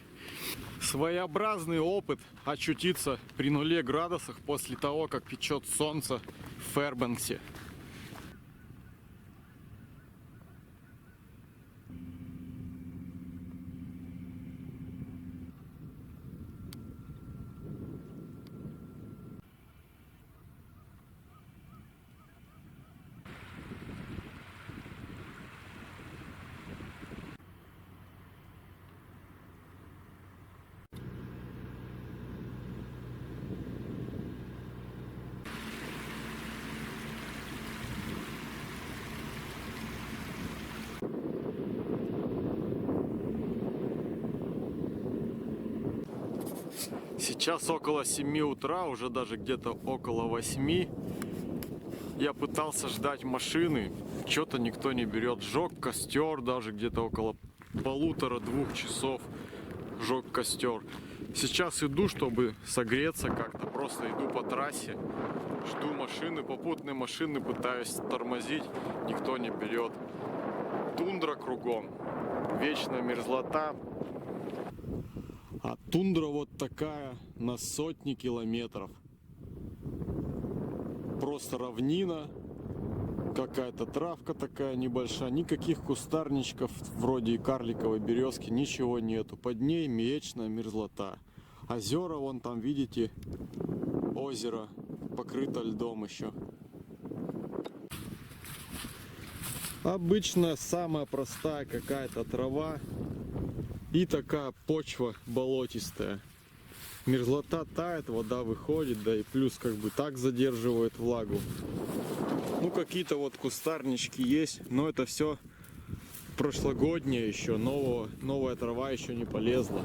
Своеобразный опыт очутиться при 0 градусах после того, как печет солнце в Фэрбанксе. Сейчас около 7 утра, уже даже где-то около 8. Я пытался ждать машины, что-то никто не берет. Жег костер, даже где-то около 1,5-2 часов жег костер. Сейчас иду, чтобы согреться как-то, просто иду по трассе, жду машины, попутные машины, пытаюсь тормозить, никто не берет. Тундра кругом, вечная мерзлота. А тундра вот такая на сотни километров. Просто равнина, какая-то травка такая небольшая, никаких кустарничков вроде и карликовой березки, ничего нету. Под ней вечная мерзлота. Озера вон там, видите, озеро покрыто льдом еще. Обычная, самая простая какая-то трава. И такая почва болотистая. Мерзлота тает, вода выходит, да и плюс как бы так задерживает влагу. Ну какие-то вот кустарнички есть, но это все прошлогодняя еще, новая трава еще не полезла.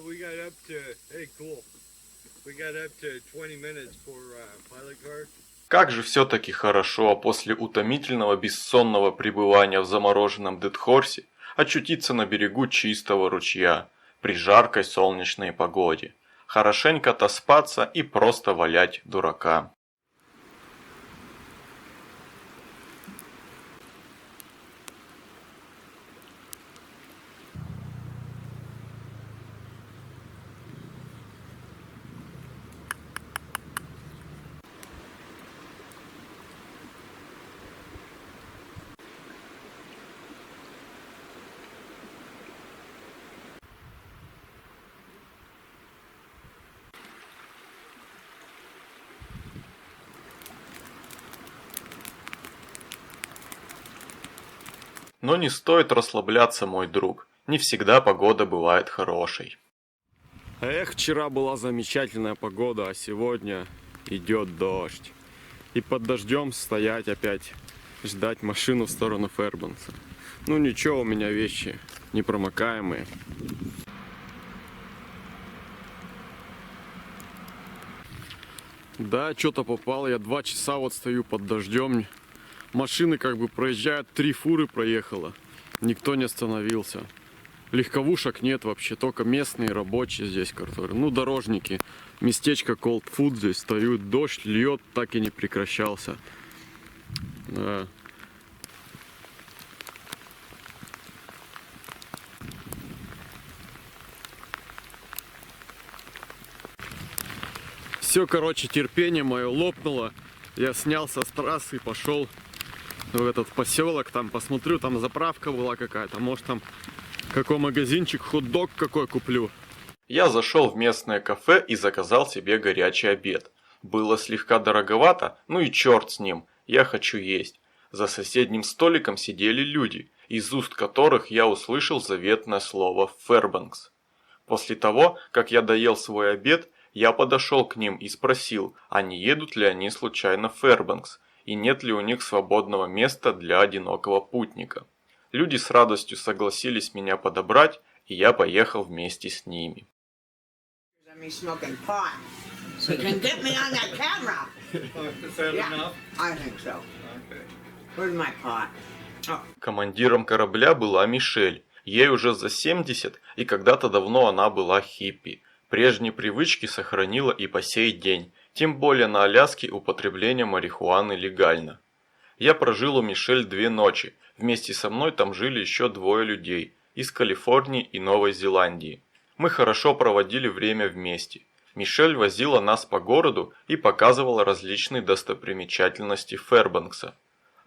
We got up to, hey, cool. We got up to 20 minutes for pilot car. Как же все-таки хорошо после утомительного бессонного пребывания в замороженном Дедхорсе очутиться на берегу чистого ручья при жаркой солнечной погоде, хорошенько отоспаться и просто валять дурака. Но не стоит расслабляться, мой друг. Не всегда погода бывает хорошей. Эх, вчера была замечательная погода, а сегодня идет дождь. И под дождем стоять опять, ждать машину в сторону Фэрбанкса. Ну ничего, у меня вещи непромокаемые. Да, что-то попало, я 2 часа вот стою под дождем. Машины как бы проезжают, 3 фуры проехало. Никто не остановился. Легковушек нет вообще, только местные рабочие здесь, которые, ну, дорожники. Местечко Cold Food здесь стоят, дождь льет, так и не прекращался. Да. Все, короче, терпение мое лопнуло. Я снялся с трассы и пошел в этот поселок, там посмотрю, там заправка была какая-то, может там какой магазинчик, хот-дог какой куплю. Я зашел в местное кафе и заказал себе горячий обед. Было слегка дороговато, ну и черт с ним, я хочу есть. За соседним столиком сидели люди, из уст которых я услышал заветное слово «Фэрбанкс». После того, как я доел свой обед, я подошел к ним и спросил, а не едут ли они случайно в Фэрбанкс, и нет ли у них свободного места для одинокого путника. Люди с радостью согласились меня подобрать, и я поехал вместе с ними. Командиром корабля была Мишель. Ей уже за 70, и когда-то давно она была хиппи. Прежние привычки сохранила и по сей день, тем более на Аляске употребление марихуаны легально. Я прожил у Мишель 2 ночи, вместе со мной там жили еще 2 людей, из Калифорнии и Новой Зеландии. Мы хорошо проводили время вместе. Мишель возила нас по городу и показывала различные достопримечательности Фэрбанкса.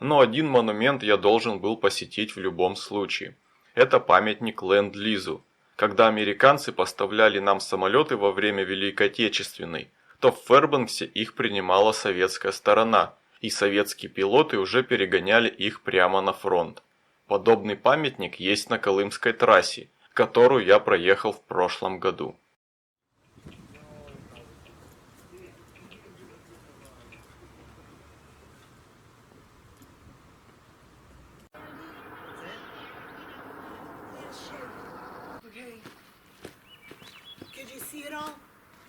Но один монумент я должен был посетить в любом случае. Это памятник Ленд-Лизу. Когда американцы поставляли нам самолеты во время Великой Отечественной, то в Фэрбанксе их принимала советская сторона, и советские пилоты уже перегоняли их прямо на фронт. Подобный памятник есть на Колымской трассе, которую я проехал в прошлом году.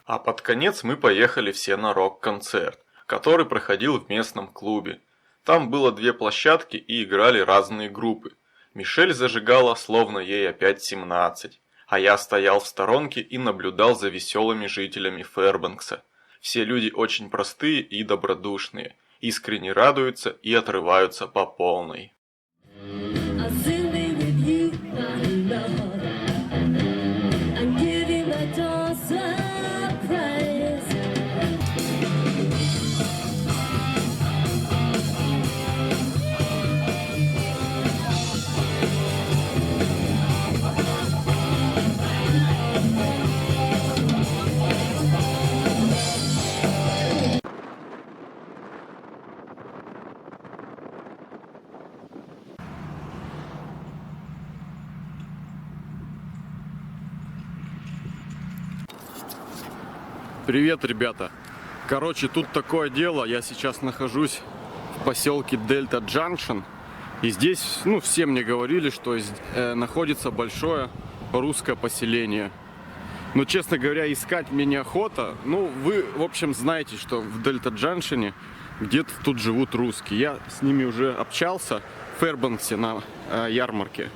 А под конец мы поехали все на рок-концерт, который проходил в местном клубе. Там было 2 площадки и играли разные группы. Мишель зажигала, словно ей опять 17, а я стоял в сторонке и наблюдал за веселыми жителями Фэрбанкса. Все люди очень простые и добродушные, искренне радуются и отрываются по полной. Привет, ребята! Короче, тут такое дело, я сейчас нахожусь в поселке Дельта Джанкшн. И здесь, все мне говорили, что находится большое русское поселение. Но, честно говоря, искать мне неохота. Вы, в общем, знаете, что в Дельта Джанкшне где-то тут живут русские. Я с ними уже общался в Фэрбанксе на ярмарке.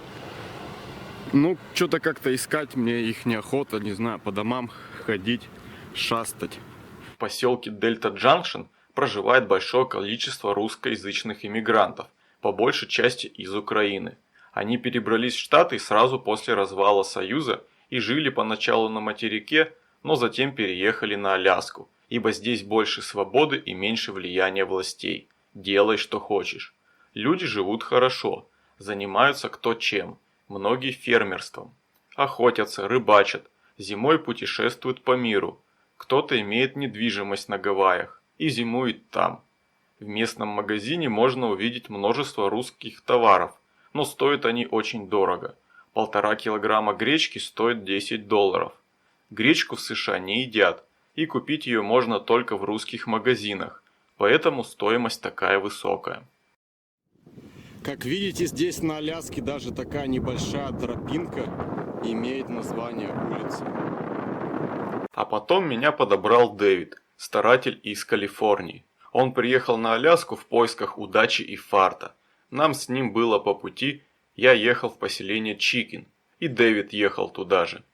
Что-то как-то искать мне их неохота, не знаю, по домам ходить, шастать. В поселке Дельта Джанкшн проживает большое количество русскоязычных иммигрантов, по большей части из Украины. Они перебрались в Штаты сразу после развала Союза и жили поначалу на материке, но затем переехали на Аляску, ибо здесь больше свободы и меньше влияния властей. Делай, что хочешь. Люди живут хорошо, занимаются кто чем, многие фермерством. Охотятся, рыбачат, зимой путешествуют по миру. Кто-то имеет недвижимость на Гавайях и зимует там. В местном магазине можно увидеть множество русских товаров, но стоят они очень дорого. 1,5 килограмма гречки стоит $10. Гречку в США не едят, и купить ее можно только в русских магазинах, поэтому стоимость такая высокая. Как видите, здесь на Аляске даже такая небольшая тропинка имеет название улицы. А потом меня подобрал Дэвид, старатель из Калифорнии. Он приехал на Аляску в поисках удачи и фарта. Нам с ним было по пути, я ехал в поселение Чикен, и Дэвид ехал туда же.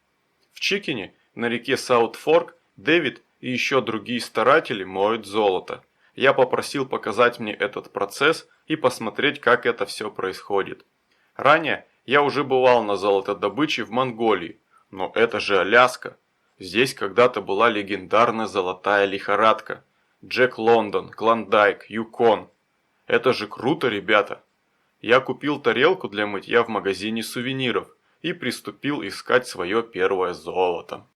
В Чикене, на реке Саут-Форк, Дэвид и еще другие старатели моют золото. Я попросил показать мне этот процесс и посмотреть, как это все происходит. Ранее я уже бывал на золотодобыче в Монголии, но это же Аляска. Здесь когда-то была легендарная золотая лихорадка. Джек Лондон, Клондайк, Юкон. Это же круто, ребята. Я купил тарелку для мытья в магазине сувениров и приступил искать свое первое золото.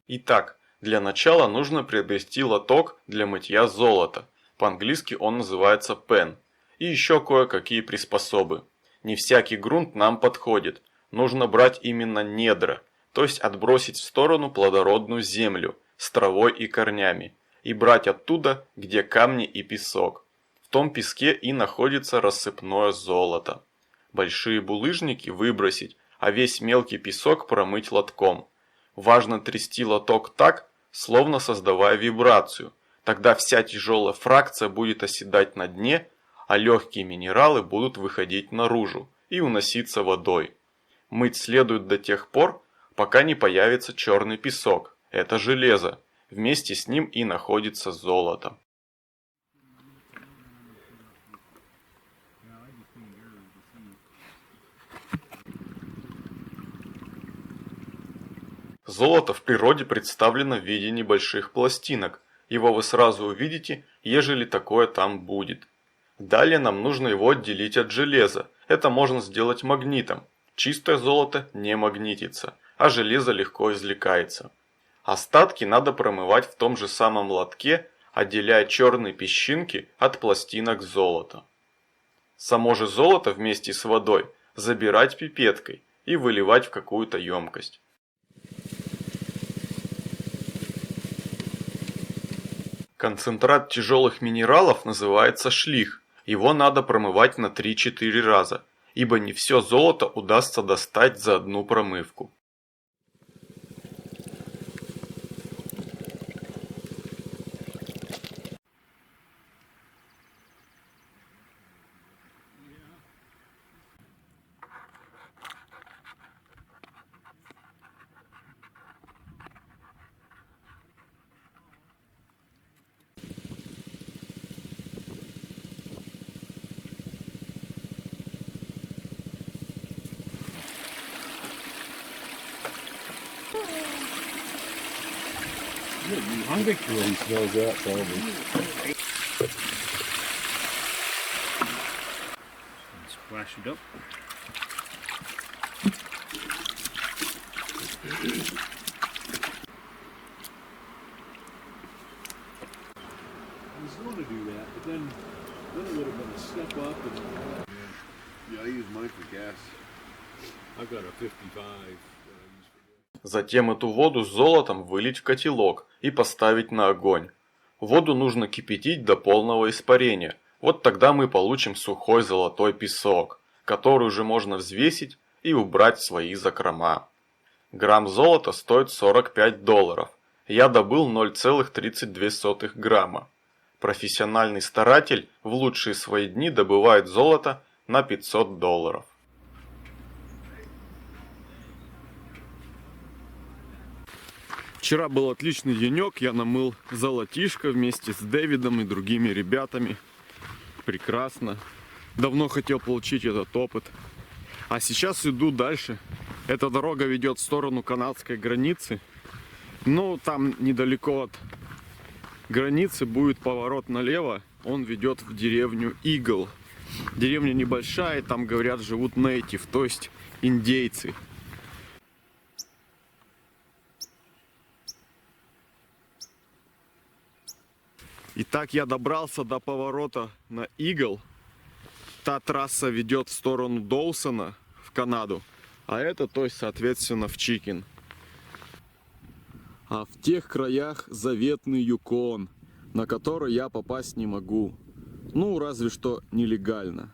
Итак, для начала нужно приобрести лоток для мытья золота. По-английски он называется pen. И еще кое-какие приспособы. Не всякий грунт нам подходит. Нужно брать именно недра, то есть отбросить в сторону плодородную землю с травой и корнями. И брать оттуда, где камни и песок. В том песке и находится рассыпное золото. Большие булыжники выбросить, а весь мелкий песок промыть лотком. Важно трясти лоток так, словно создавая вибрацию. Тогда вся тяжелая фракция будет оседать на дне, а легкие минералы будут выходить наружу и уноситься водой. Мыть следует до тех пор, пока не появится черный песок. Это железо. Вместе с ним и находится золото. Золото в природе представлено в виде небольших пластинок. Его вы сразу увидите, ежели такое там будет. Далее нам нужно его отделить от железа. Это можно сделать магнитом. Чистое золото не магнитится, а железо легко извлекается. Остатки надо промывать в том же самом лотке, отделяя черные песчинки от пластинок золота. Само же золото вместе с водой забирать пипеткой и выливать в какую-то емкость. Концентрат тяжелых минералов называется шлих. Его надо промывать на 3-4 раза, ибо не все золото удастся достать за одну промывку. I'm sure he smells that probably. Splash it up. I was going to do that, but then it would have been a step up. And, yeah, I use mine for gas. I've got a 55. Затем эту воду с золотом вылить в котелок и поставить на огонь. Воду нужно кипятить до полного испарения. Вот тогда мы получим сухой золотой песок, который уже можно взвесить и убрать в свои закрома. Грамм золота стоит $45. Я добыл 0,32 грамма. Профессиональный старатель в лучшие свои дни добывает золото на $500. Вчера был отличный денек, я намыл золотишко вместе с Дэвидом и другими ребятами. Прекрасно. Давно хотел получить этот опыт. А сейчас иду дальше. Эта дорога ведет в сторону канадской границы. Но там недалеко от границы будет поворот налево. Он ведет в деревню Игл. Деревня небольшая, там, говорят, живут нейтив, то есть индейцы. Итак, я добрался до поворота на Игл. Та трасса ведет в сторону Доусона, в Канаду. А это, то есть, соответственно, в Чикен. А в тех краях заветный Юкон, на который я попасть не могу. Ну, разве что нелегально.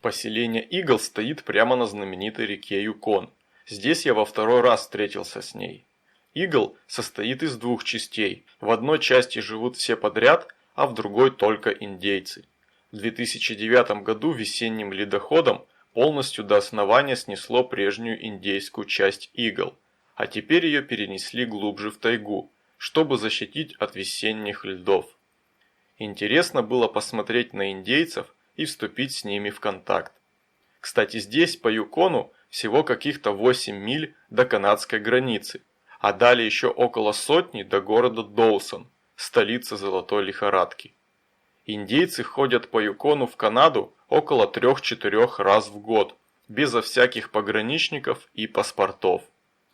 Поселение Игл стоит прямо на знаменитой реке Юкон. Здесь я во второй раз встретился с ней. Игл состоит из двух частей. В одной части живут все подряд, а в другой только индейцы. В 2009 году весенним ледоходом полностью до основания снесло прежнюю индейскую часть Игл, а теперь ее перенесли глубже в тайгу, чтобы защитить от весенних льдов. Интересно было посмотреть на индейцев и вступить с ними в контакт. Кстати, здесь по Юкону всего каких-то 8 миль до канадской границы, а далее еще около сотни до города Доусон, столицы золотой лихорадки. Индейцы ходят по Юкону в Канаду около 3-4 раз в год, безо всяких пограничников и паспортов.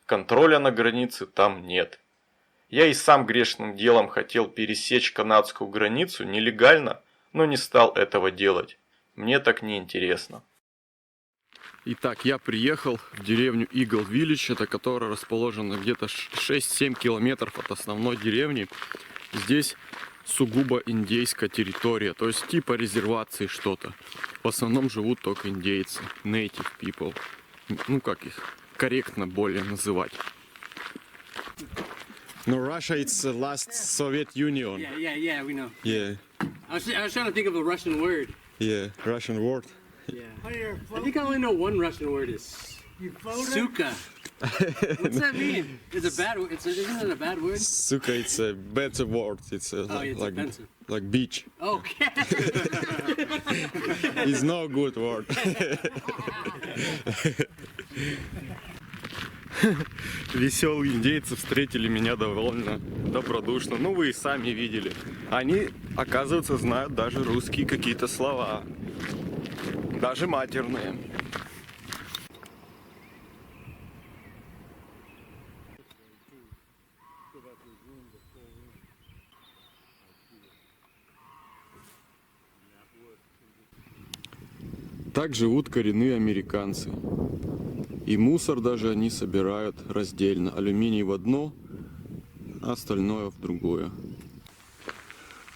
Контроля на границе там нет. Я и сам грешным делом хотел пересечь канадскую границу нелегально, но не стал этого делать. Мне так не интересно. Итак, я приехал в деревню Игл Виллидж, это которая расположена где-то 6-7 километров от основной деревни. Здесь сугубо индейская территория, то есть типа резервации что-то. В основном живут только индейцы, native people. Ну как их корректно более называть. No, Russia, it's the last Soviet Union. Yeah, we know. Yeah, I was trying to think of a Russian word. yeah, Russian word. Yeah. I think I only know one Russian word is suka. What's that mean? It's a bad word. Isn't it a bad word? Suka, it's a better word. It's it's like offensive. like beach. Okay. It's no good word. Веселые индейцы встретили меня довольно добродушно. Ну, вы и сами видели. Они, оказывается, знают даже русские какие-то слова. Даже матерные. Так живут коренные американцы. И мусор даже они собирают раздельно. Алюминий в одно, а остальное в другое.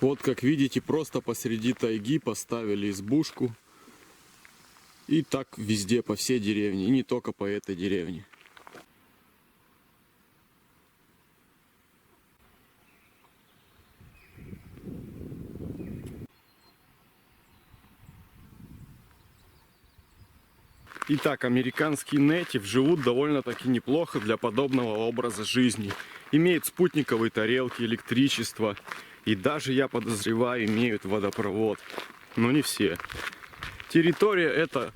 Вот как видите, просто посреди тайги поставили избушку. И так везде, по всей деревне. И не только по этой деревне. Итак, американские нейтив живут довольно-таки неплохо для подобного образа жизни. Имеют спутниковые тарелки, электричество. И даже, я подозреваю, имеют водопровод. Но не все. Территория это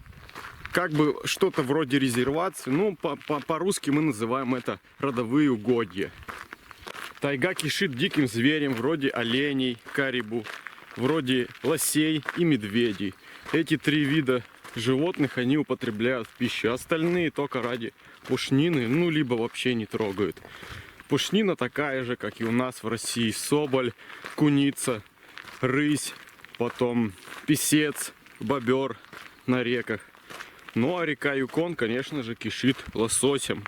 как бы что-то вроде резервации. Ну, по-русски мы называем это родовые угодья. Тайга кишит диким зверем, вроде оленей, карибу, вроде лосей и медведей. Эти три вида животных они употребляют в пищу. Остальные только ради пушнины, ну, либо вообще не трогают. Пушнина такая же, как и у нас в России. Соболь, куница, рысь, потом писец, бобер на реках. Ну а река Юкон, конечно же, кишит лососем.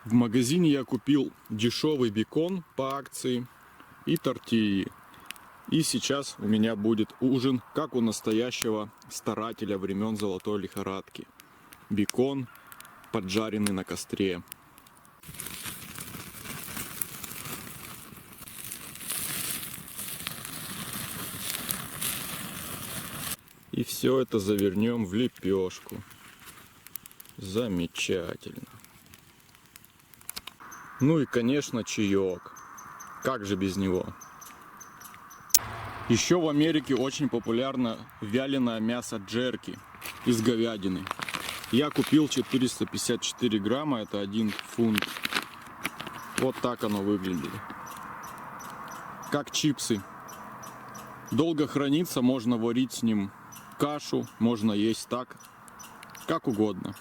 В магазине я купил дешевый бекон по акции и тортильи. И сейчас у меня будет ужин, как у настоящего старателя времен золотой лихорадки. Бекон, поджаренный на костре. И все это завернем в лепешку. Замечательно. Ну и, конечно, чаек. Как же без него? Еще в Америке очень популярно вяленое мясо джерки из говядины. Я купил 454 грамма, это 1 фунт. Вот так оно выглядит. Как чипсы. Долго хранится, можно варить с ним кашу, можно есть так, как угодно.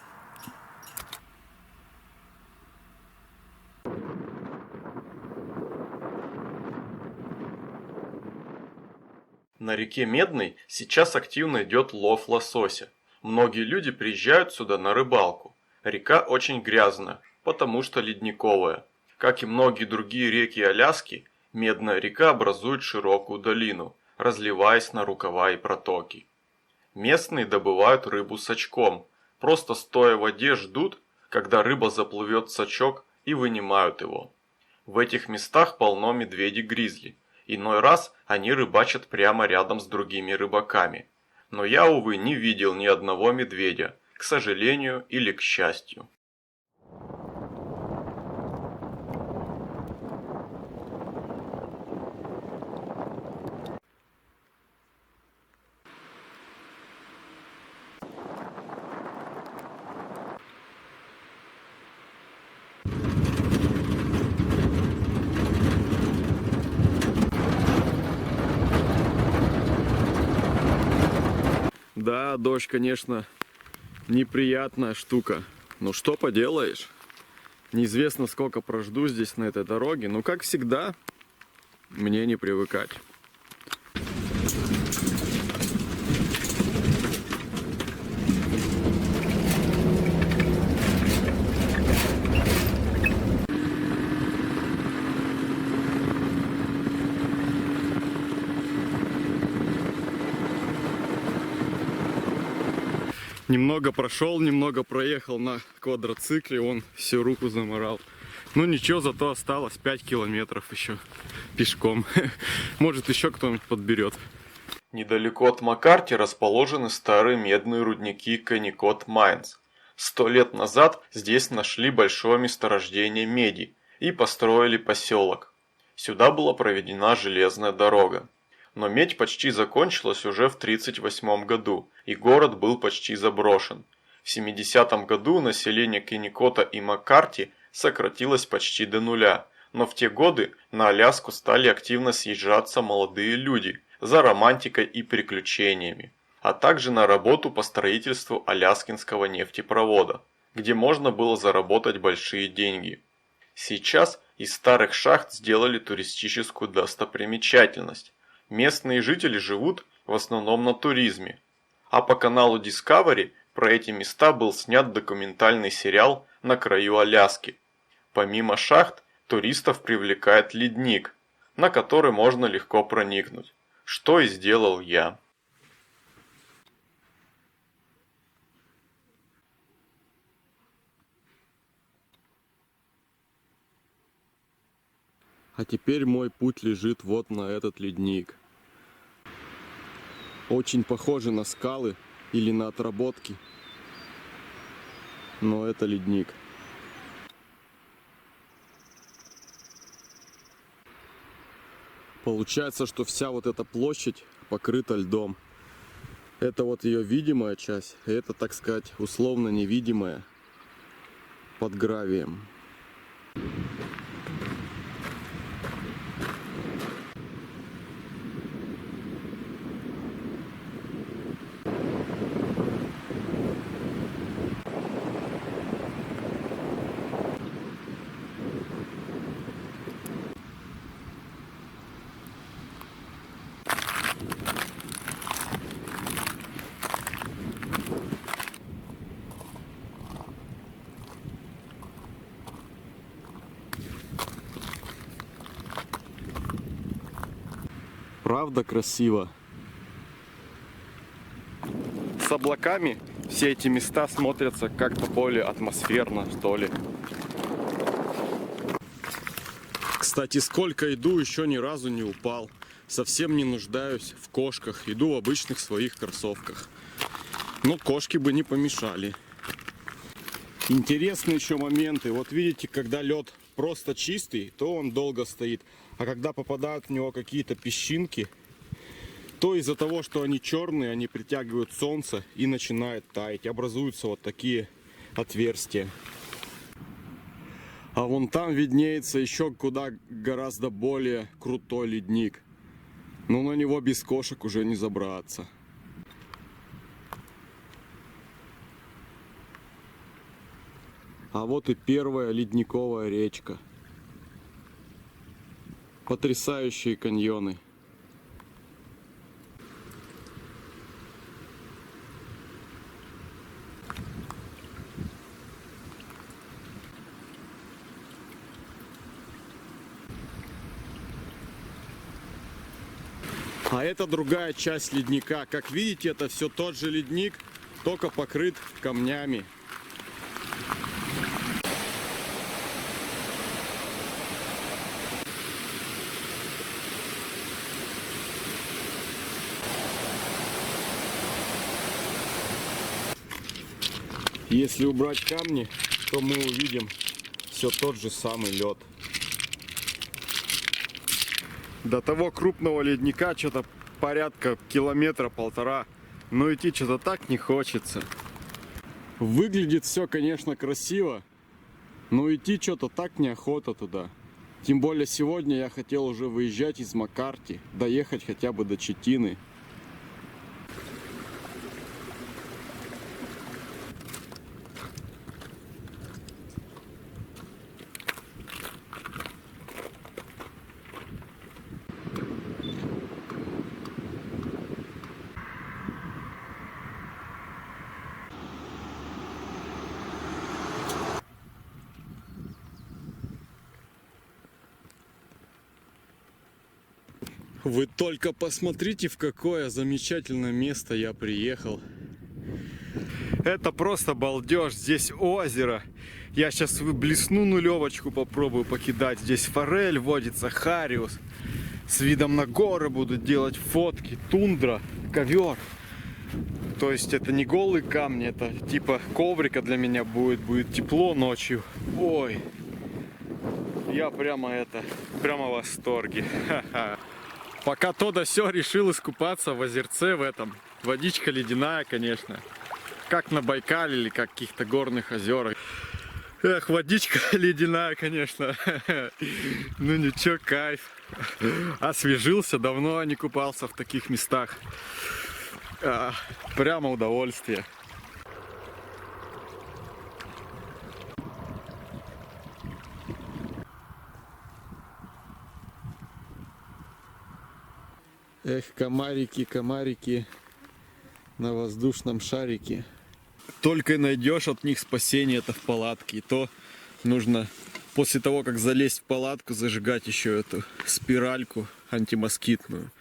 На реке Медной сейчас активно идет лов лосося. Многие люди приезжают сюда на рыбалку. Река очень грязная, потому что ледниковая. Как и многие другие реки Аляски, Медная река образует широкую долину, разливаясь на рукава и протоки. Местные добывают рыбу сачком, просто стоя в воде ждут, когда рыба заплывет в сачок, и вынимают его. В этих местах полно медведей-гризли. Иной раз они рыбачат прямо рядом с другими рыбаками. Но я, увы, не видел ни одного медведя, к сожалению или к счастью. Да, дождь, конечно, неприятная штука. Но что поделаешь? Неизвестно, сколько прожду здесь на этой дороге. Но, как всегда, мне не привыкать. Немного прошел, немного проехал на квадроцикле, он всю руку заморал. Ну ничего, зато осталось 5 километров еще пешком. Может, еще кто-нибудь подберет. Недалеко от Маккарти расположены старые медные рудники Кенникот Майнс. 100 лет назад здесь нашли большое месторождение меди и построили поселок. Сюда была проведена железная дорога. Но медь почти закончилась уже в 1938 году, и город был почти заброшен. В 70-м году население Кенникота и Маккарти сократилось почти до нуля, но в те годы на Аляску стали активно съезжаться молодые люди за романтикой и приключениями, а также на работу по строительству Аляскинского нефтепровода. где можно было заработать большие деньги. Сейчас из старых шахт сделали туристическую достопримечательность. Местные жители живут в основном на туризме. А по каналу Discovery про эти места был снят документальный сериал «На краю Аляски». Помимо шахт, туристов привлекает ледник, на который можно легко проникнуть, что и сделал я. А теперь мой путь лежит вот на этот ледник. Очень похоже на скалы или на отработки, но это ледник. Получается, что вся вот эта площадь покрыта льдом. Это вот ее видимая часть, и это, так сказать, условно невидимая под гравием. Правда красиво. С облаками все эти места смотрятся как-то более атмосферно, что ли. Кстати, сколько иду, еще ни разу не упал. Совсем не нуждаюсь в кошках. Иду в обычных своих кроссовках. Но кошки бы не помешали. Интересные еще моменты. Вот видите, когда лед просто чистый, то он долго стоит. А когда попадают в него какие-то песчинки, то из-за того, что они черные, они притягивают солнце и начинают таять. Образуются вот такие отверстия. А вон там виднеется еще куда гораздо более крутой ледник. Но на него без кошек уже не забраться. А вот и первая ледниковая речка. Потрясающие каньоны. А это другая часть ледника. Как видите, это все тот же ледник, только покрыт камнями. Если убрать камни, то мы увидим все тот же самый лед. До того крупного ледника что-то порядка километра-полтора, но идти что-то так не хочется. Выглядит все, конечно, красиво, но идти что-то так неохота туда. Тем более сегодня я хотел уже выезжать из Маккарти, доехать хотя бы до Читины. Вы только посмотрите, в какое замечательное место я приехал. Это просто балдеж. Здесь озеро. Я сейчас блесну нулевочку, попробую покидать. Здесь форель водится, хариус. С видом на горы буду делать фотки. Тундра, ковер. То есть это не голые камни, это типа коврика для меня будет. Будет тепло ночью. Ой. Я прямо в восторге. Ха-ха. Пока то да сё решил искупаться в озерце в этом. Водичка ледяная, конечно. Как на Байкале или как каких-то горных озерах. Эх, водичка ледяная, конечно. Ну ничего, кайф. Освежился, давно не купался в таких местах. Прямо удовольствие. Эх, комарики, комарики на воздушном шарике. Только найдешь от них спасение, это в палатке. И то нужно после того, как залезть в палатку, зажигать еще эту спиральку антимоскитную.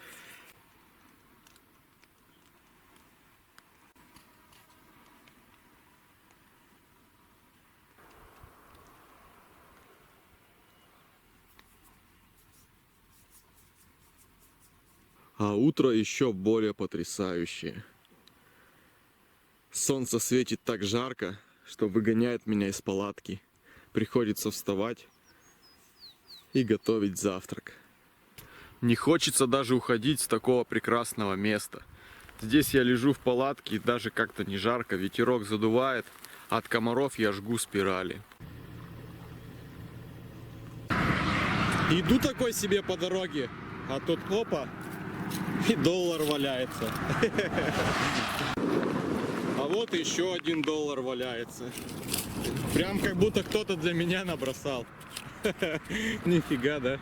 А утро еще более потрясающее. Солнце светит так жарко, что выгоняет меня из палатки. Приходится вставать и готовить завтрак. Не хочется даже уходить с такого прекрасного места. Здесь я лежу в палатке, и даже как-то не жарко, ветерок задувает, а от комаров я жгу спирали. Иду такой себе по дороге, а тут опа, и доллар валяется. А вот еще $1 валяется. Прям как будто кто-то для меня набросал. Нифига, да?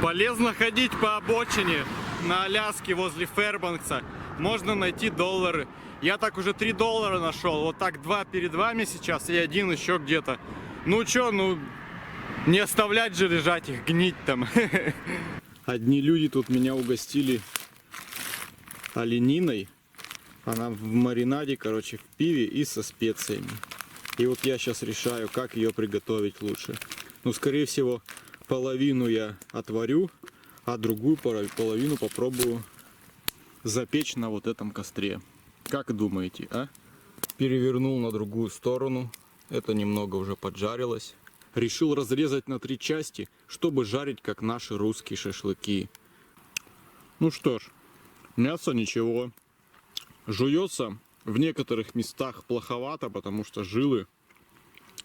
Полезно ходить по обочине на Аляске возле Фэрбанкса. Можно найти доллары. Я так уже $3 нашел. Вот так 2 перед вами сейчас и 1 еще где-то. Ну чё, ну не оставлять же лежать их, гнить там. Одни люди тут меня угостили олениной. Она в маринаде, короче, в пиве и со специями. И вот я сейчас решаю, как ее приготовить лучше. Ну, скорее всего, половину я отварю, а другую половину попробую запечь на вот этом костре. Как думаете, а? Перевернул на другую сторону. Это немного уже поджарилось. Решил разрезать на 3 части, чтобы жарить, как наши русские шашлыки. Ну что ж, мясо ничего. Жуется в некоторых местах плоховато, потому что жилы.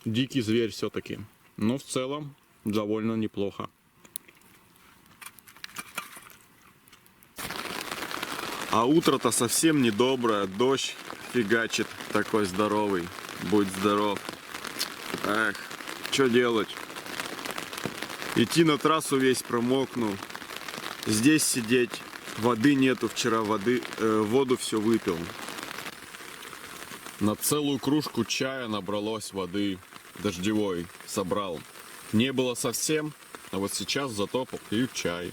Дикий зверь все-таки. Но в целом довольно неплохо. А утро-то совсем недоброе. Дождь фигачит такой здоровый. Будь здоров. Эх, что делать? Идти на трассу весь промокну. Здесь сидеть. Воды нету, вчера воду все выпил. На целую кружку чая набралось воды. Дождевой собрал. Не было совсем, а вот сейчас зато попью чай.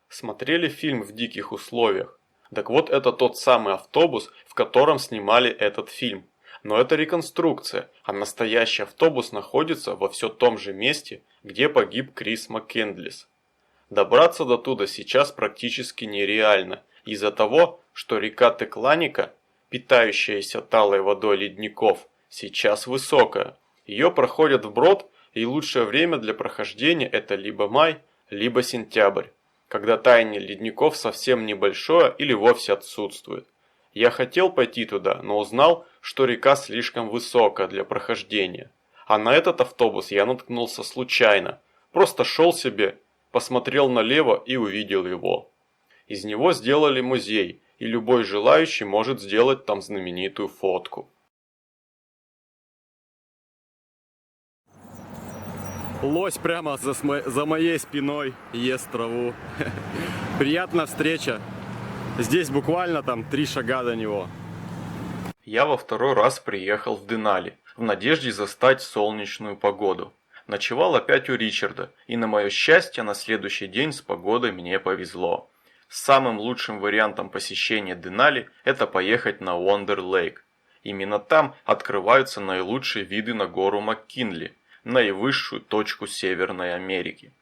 Смотрели фильм «В диких условиях»? Так вот, это тот самый автобус, в котором снимали этот фильм. Но это реконструкция, а настоящий автобус находится во все том же месте, где погиб Крис МакКендлис. Добраться до туда сейчас практически нереально, из-за того, что река Текланика, питающаяся талой водой ледников, сейчас высокая. Ее проходят вброд, и лучшее время для прохождения это либо май, либо сентябрь, когда таяние ледников совсем небольшое или вовсе отсутствует. Я хотел пойти туда, но узнал, что река слишком высокая для прохождения. А на этот автобус я наткнулся случайно, просто шел себе, посмотрел налево и увидел его. Из него сделали музей, и любой желающий может сделать там знаменитую фотку. Лось прямо за моей спиной ест траву. Приятная встреча. Здесь буквально там 3 шага до него. Я во второй раз приехал в Денали, в надежде застать солнечную погоду. Ночевал опять у Ричарда, и на мое счастье на следующий день с погодой мне повезло. Самым лучшим вариантом посещения Денали это поехать на Вондер Лейк. Именно там открываются наилучшие виды на гору МакКинли, наивысшую точку Северной Америки.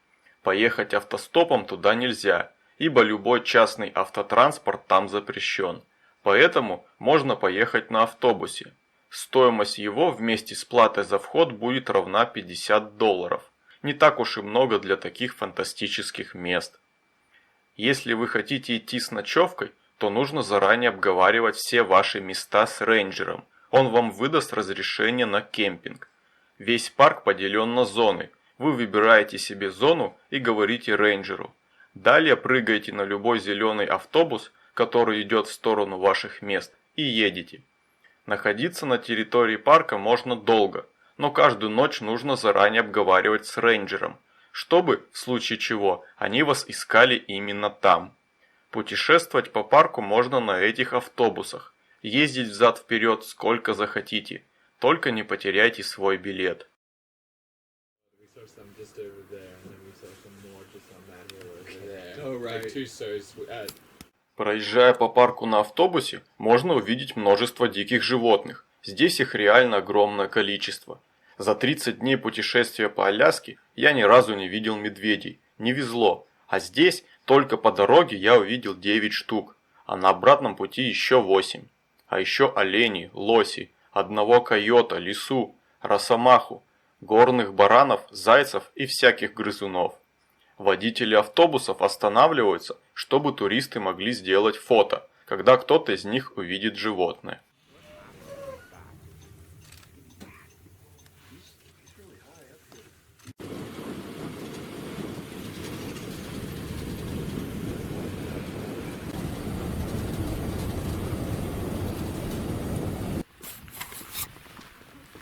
Поехать автостопом туда нельзя, ибо любой частный автотранспорт там запрещен. Поэтому можно поехать на автобусе. Стоимость его вместе с платой за вход будет равна $50. Не так уж и много для таких фантастических мест. Если вы хотите идти с ночевкой, то нужно заранее обговаривать все ваши места с рейнджером. Он вам выдаст разрешение на кемпинг. Весь парк поделен на зоны. Вы выбираете себе зону и говорите рейнджеру. Далее прыгаете на любой зеленый автобус, который идет в сторону ваших мест, и едете. Находиться на территории парка можно долго, но каждую ночь нужно заранее обговаривать с рейнджером, чтобы, в случае чего, они вас искали именно там. Путешествовать по парку можно на этих автобусах. Ездить взад-вперед сколько захотите. Только не потеряйте свой билет. Проезжая по парку на автобусе, можно увидеть множество диких животных. Здесь их реально огромное количество. За 30 дней путешествия по Аляске я ни разу не видел медведей. Не везло. А здесь только по дороге я увидел 9 штук, а на обратном пути еще 8. А еще оленей, лоси, одного койота, лису, росомаху, горных баранов, зайцев и всяких грызунов. Водители автобусов останавливаются, чтобы туристы могли сделать фото, когда кто-то из них увидит животное.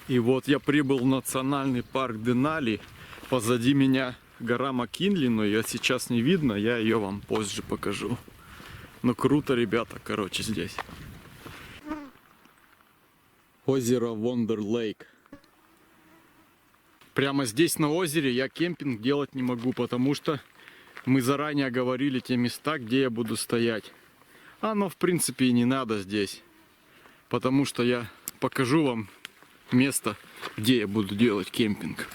И вот я прибыл в национальный парк Денали. Позади меня гора Маккинли, но ее сейчас не видно, я ее вам позже покажу. Но круто, ребята, короче, здесь. Озеро Вондер Лейк. Прямо здесь на озере я кемпинг делать не могу, потому что мы заранее оговорили те места, где я буду стоять. Оно в принципе и не надо здесь, потому что я покажу вам место, где я буду делать кемпинг.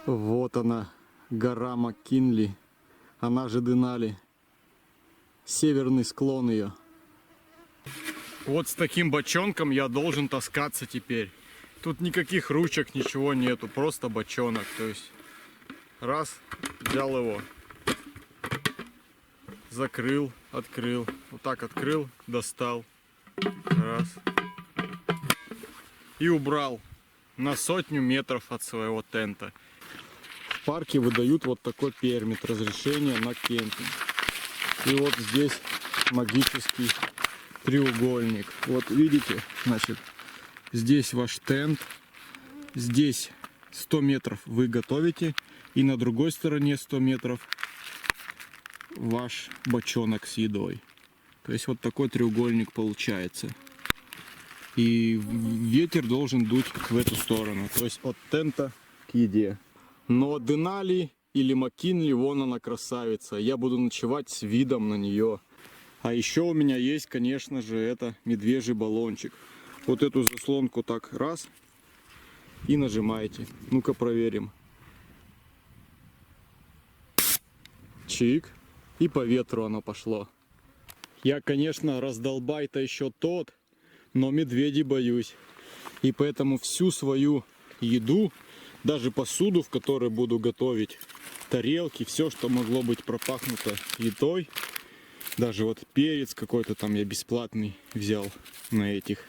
Вот она, гора Маккинли, она же Денали. Северный склон ее. Вот с таким бочонком я должен таскаться теперь. Тут никаких ручек, ничего нету, просто бочонок. То есть раз, взял его, закрыл, открыл, вот так открыл, достал, раз, и убрал на 100 метров от своего тента. В парке выдают вот такой пермит разрешения на кемпинг. И вот здесь магический треугольник. Вот видите, значит, здесь ваш тент, здесь 100 метров вы готовите, и на другой стороне 100 метров ваш бочонок с едой. То есть вот такой треугольник получается. И ветер должен дуть в эту сторону, то есть от тента к еде. Но Денали или Маккинли, вон она красавица. Я буду ночевать с видом на нее. А еще у меня есть, конечно же, это медвежий баллончик. Вот эту заслонку так раз и нажимаете. Ну-ка проверим. Чик. И по ветру оно пошло. Я, конечно, раздолбай-то еще тот, но медведей боюсь. И поэтому всю свою еду, даже посуду, в которой буду готовить, тарелки, все, что могло быть пропахнуто едой, даже вот перец какой-то там я бесплатный взял на этих,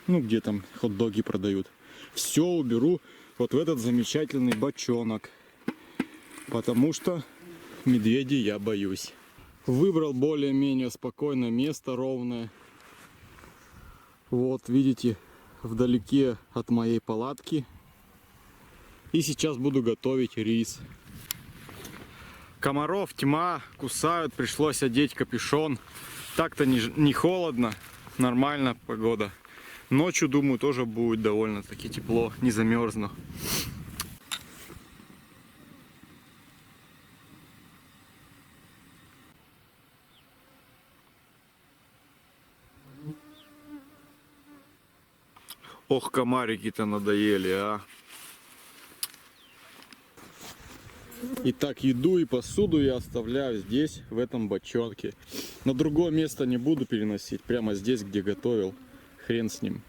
ну где там хот-доги продают, все уберу вот в этот замечательный бочонок, потому что медведей я боюсь. Выбрал более-менее спокойное место, ровное. Вот видите, вдалеке от моей палатки. И сейчас буду готовить рис. Комаров тьма, кусают, пришлось одеть капюшон. Так-то не холодно, нормально погода. Ночью, думаю, тоже будет довольно-таки тепло, не замерзну. Ох, комарики-то надоели, а. Итак, еду и посуду я оставляю здесь, в этом бочонке. На другое место не буду переносить, прямо здесь, где готовил. Хрен с ним.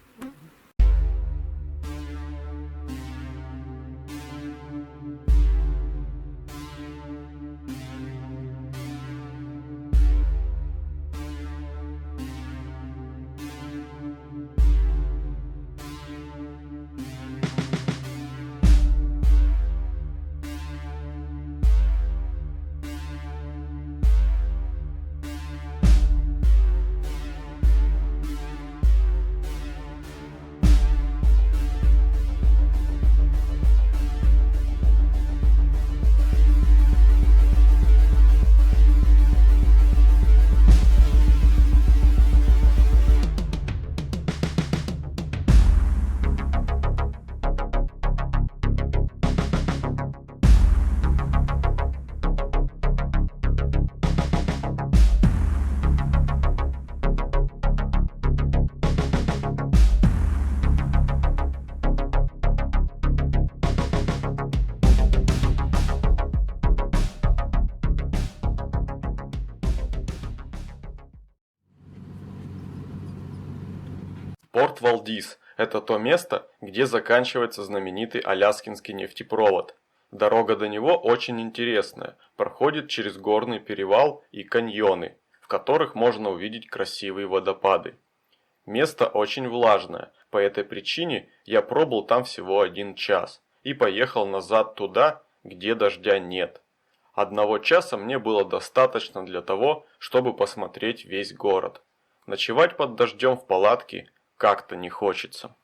Порт Валдис – это то место, где заканчивается знаменитый Аляскинский нефтепровод. Дорога до него очень интересная, проходит через горный перевал и каньоны, в которых можно увидеть красивые водопады. Место очень влажное, по этой причине я пробыл там всего 1 час и поехал назад туда, где дождя нет. 1 часа мне было достаточно для того, чтобы посмотреть весь город. Ночевать под дождем в палатке как-то не хочется.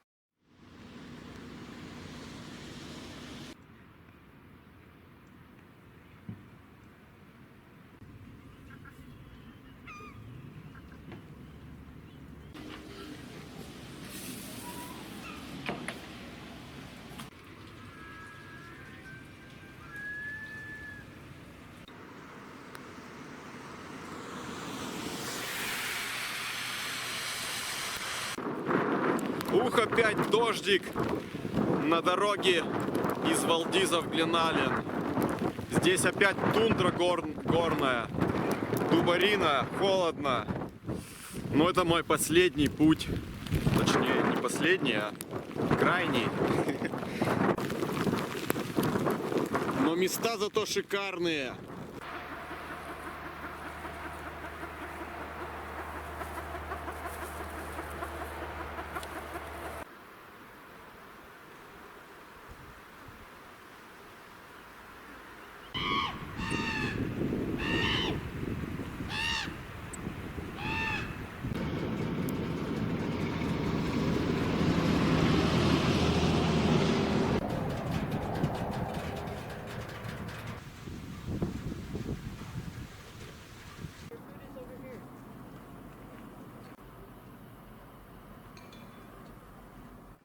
Ух, опять дождик на дороге из Валдиза в Гленален. Здесь опять тундра горная, дубарина, холодно. Но это мой последний путь. Точнее, не последний, а крайний. Но места зато шикарные.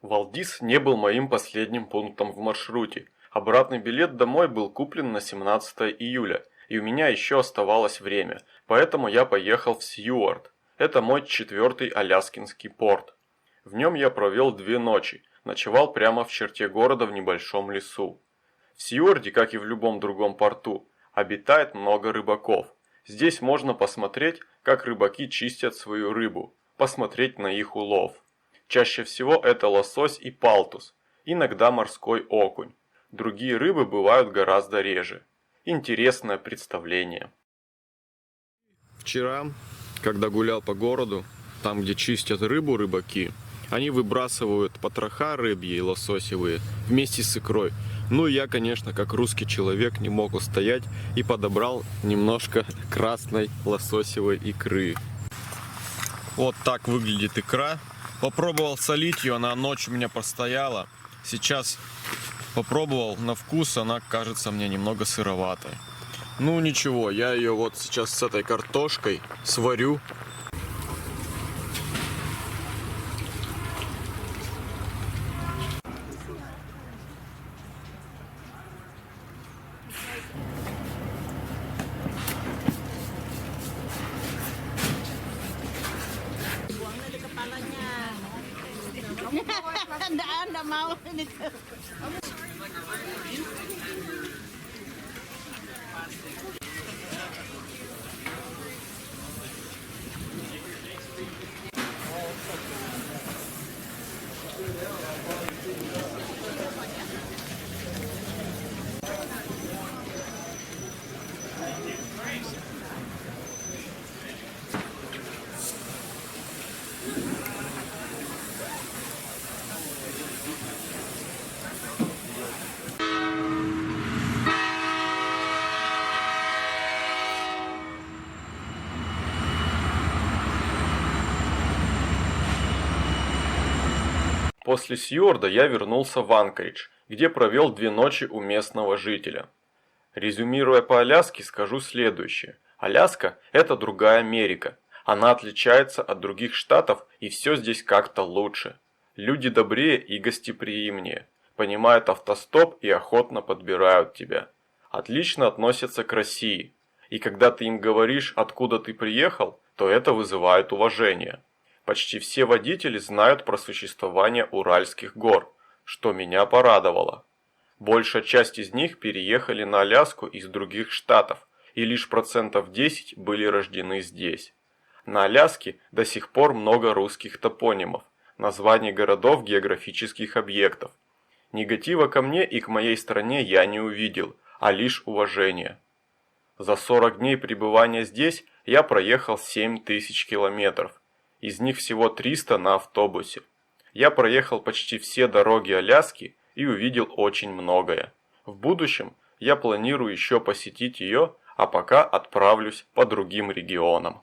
Валдис не был моим последним пунктом в маршруте. Обратный билет домой был куплен на 17 июля, и у меня еще оставалось время, поэтому я поехал в Сьюарт. Это мой 4-й аляскинский порт. В нем я провел 2 ночи, ночевал прямо в черте города в небольшом лесу. В Сьюарде, как и в любом другом порту, обитает много рыбаков. Здесь можно посмотреть, как рыбаки чистят свою рыбу, посмотреть на их улов. Чаще всего это лосось и палтус, иногда морской окунь. Другие рыбы бывают гораздо реже. Интересное представление. Вчера, когда гулял по городу, там, где чистят рыбу рыбаки, они выбрасывают потроха рыбьи и лососевые вместе с икрой. Ну и я, конечно, как русский человек, не мог устоять и подобрал немножко красной лососевой икры. Вот так выглядит икра. Попробовал солить ее, она ночь у меня простояла. Сейчас попробовал на вкус, она кажется мне немного сыроватой. Ну ничего, я ее вот сейчас с этой картошкой сварю. Nggak mau ini. После Сьюарда я вернулся в Анкоридж, где провел 2 ночи у местного жителя. Резюмируя по Аляске, скажу следующее. Аляска – это другая Америка. Она отличается от других штатов, и все здесь как-то лучше. Люди добрее и гостеприимнее, понимают автостоп и охотно подбирают тебя. Отлично относятся к России. И когда ты им говоришь, откуда ты приехал, то это вызывает уважение. Почти все водители знают про существование Уральских гор, что меня порадовало. Большая часть из них переехали на Аляску из других штатов, и лишь 10% были рождены здесь. На Аляске до сих пор много русских топонимов, названий городов, географических объектов. Негатива ко мне и к моей стране я не увидел, а лишь уважение. За 40 дней пребывания здесь я проехал 7000 километров, из них всего 300 на автобусе. Я проехал почти все дороги Аляски и увидел очень многое. В будущем я планирую еще посетить ее, а пока отправлюсь по другим регионам.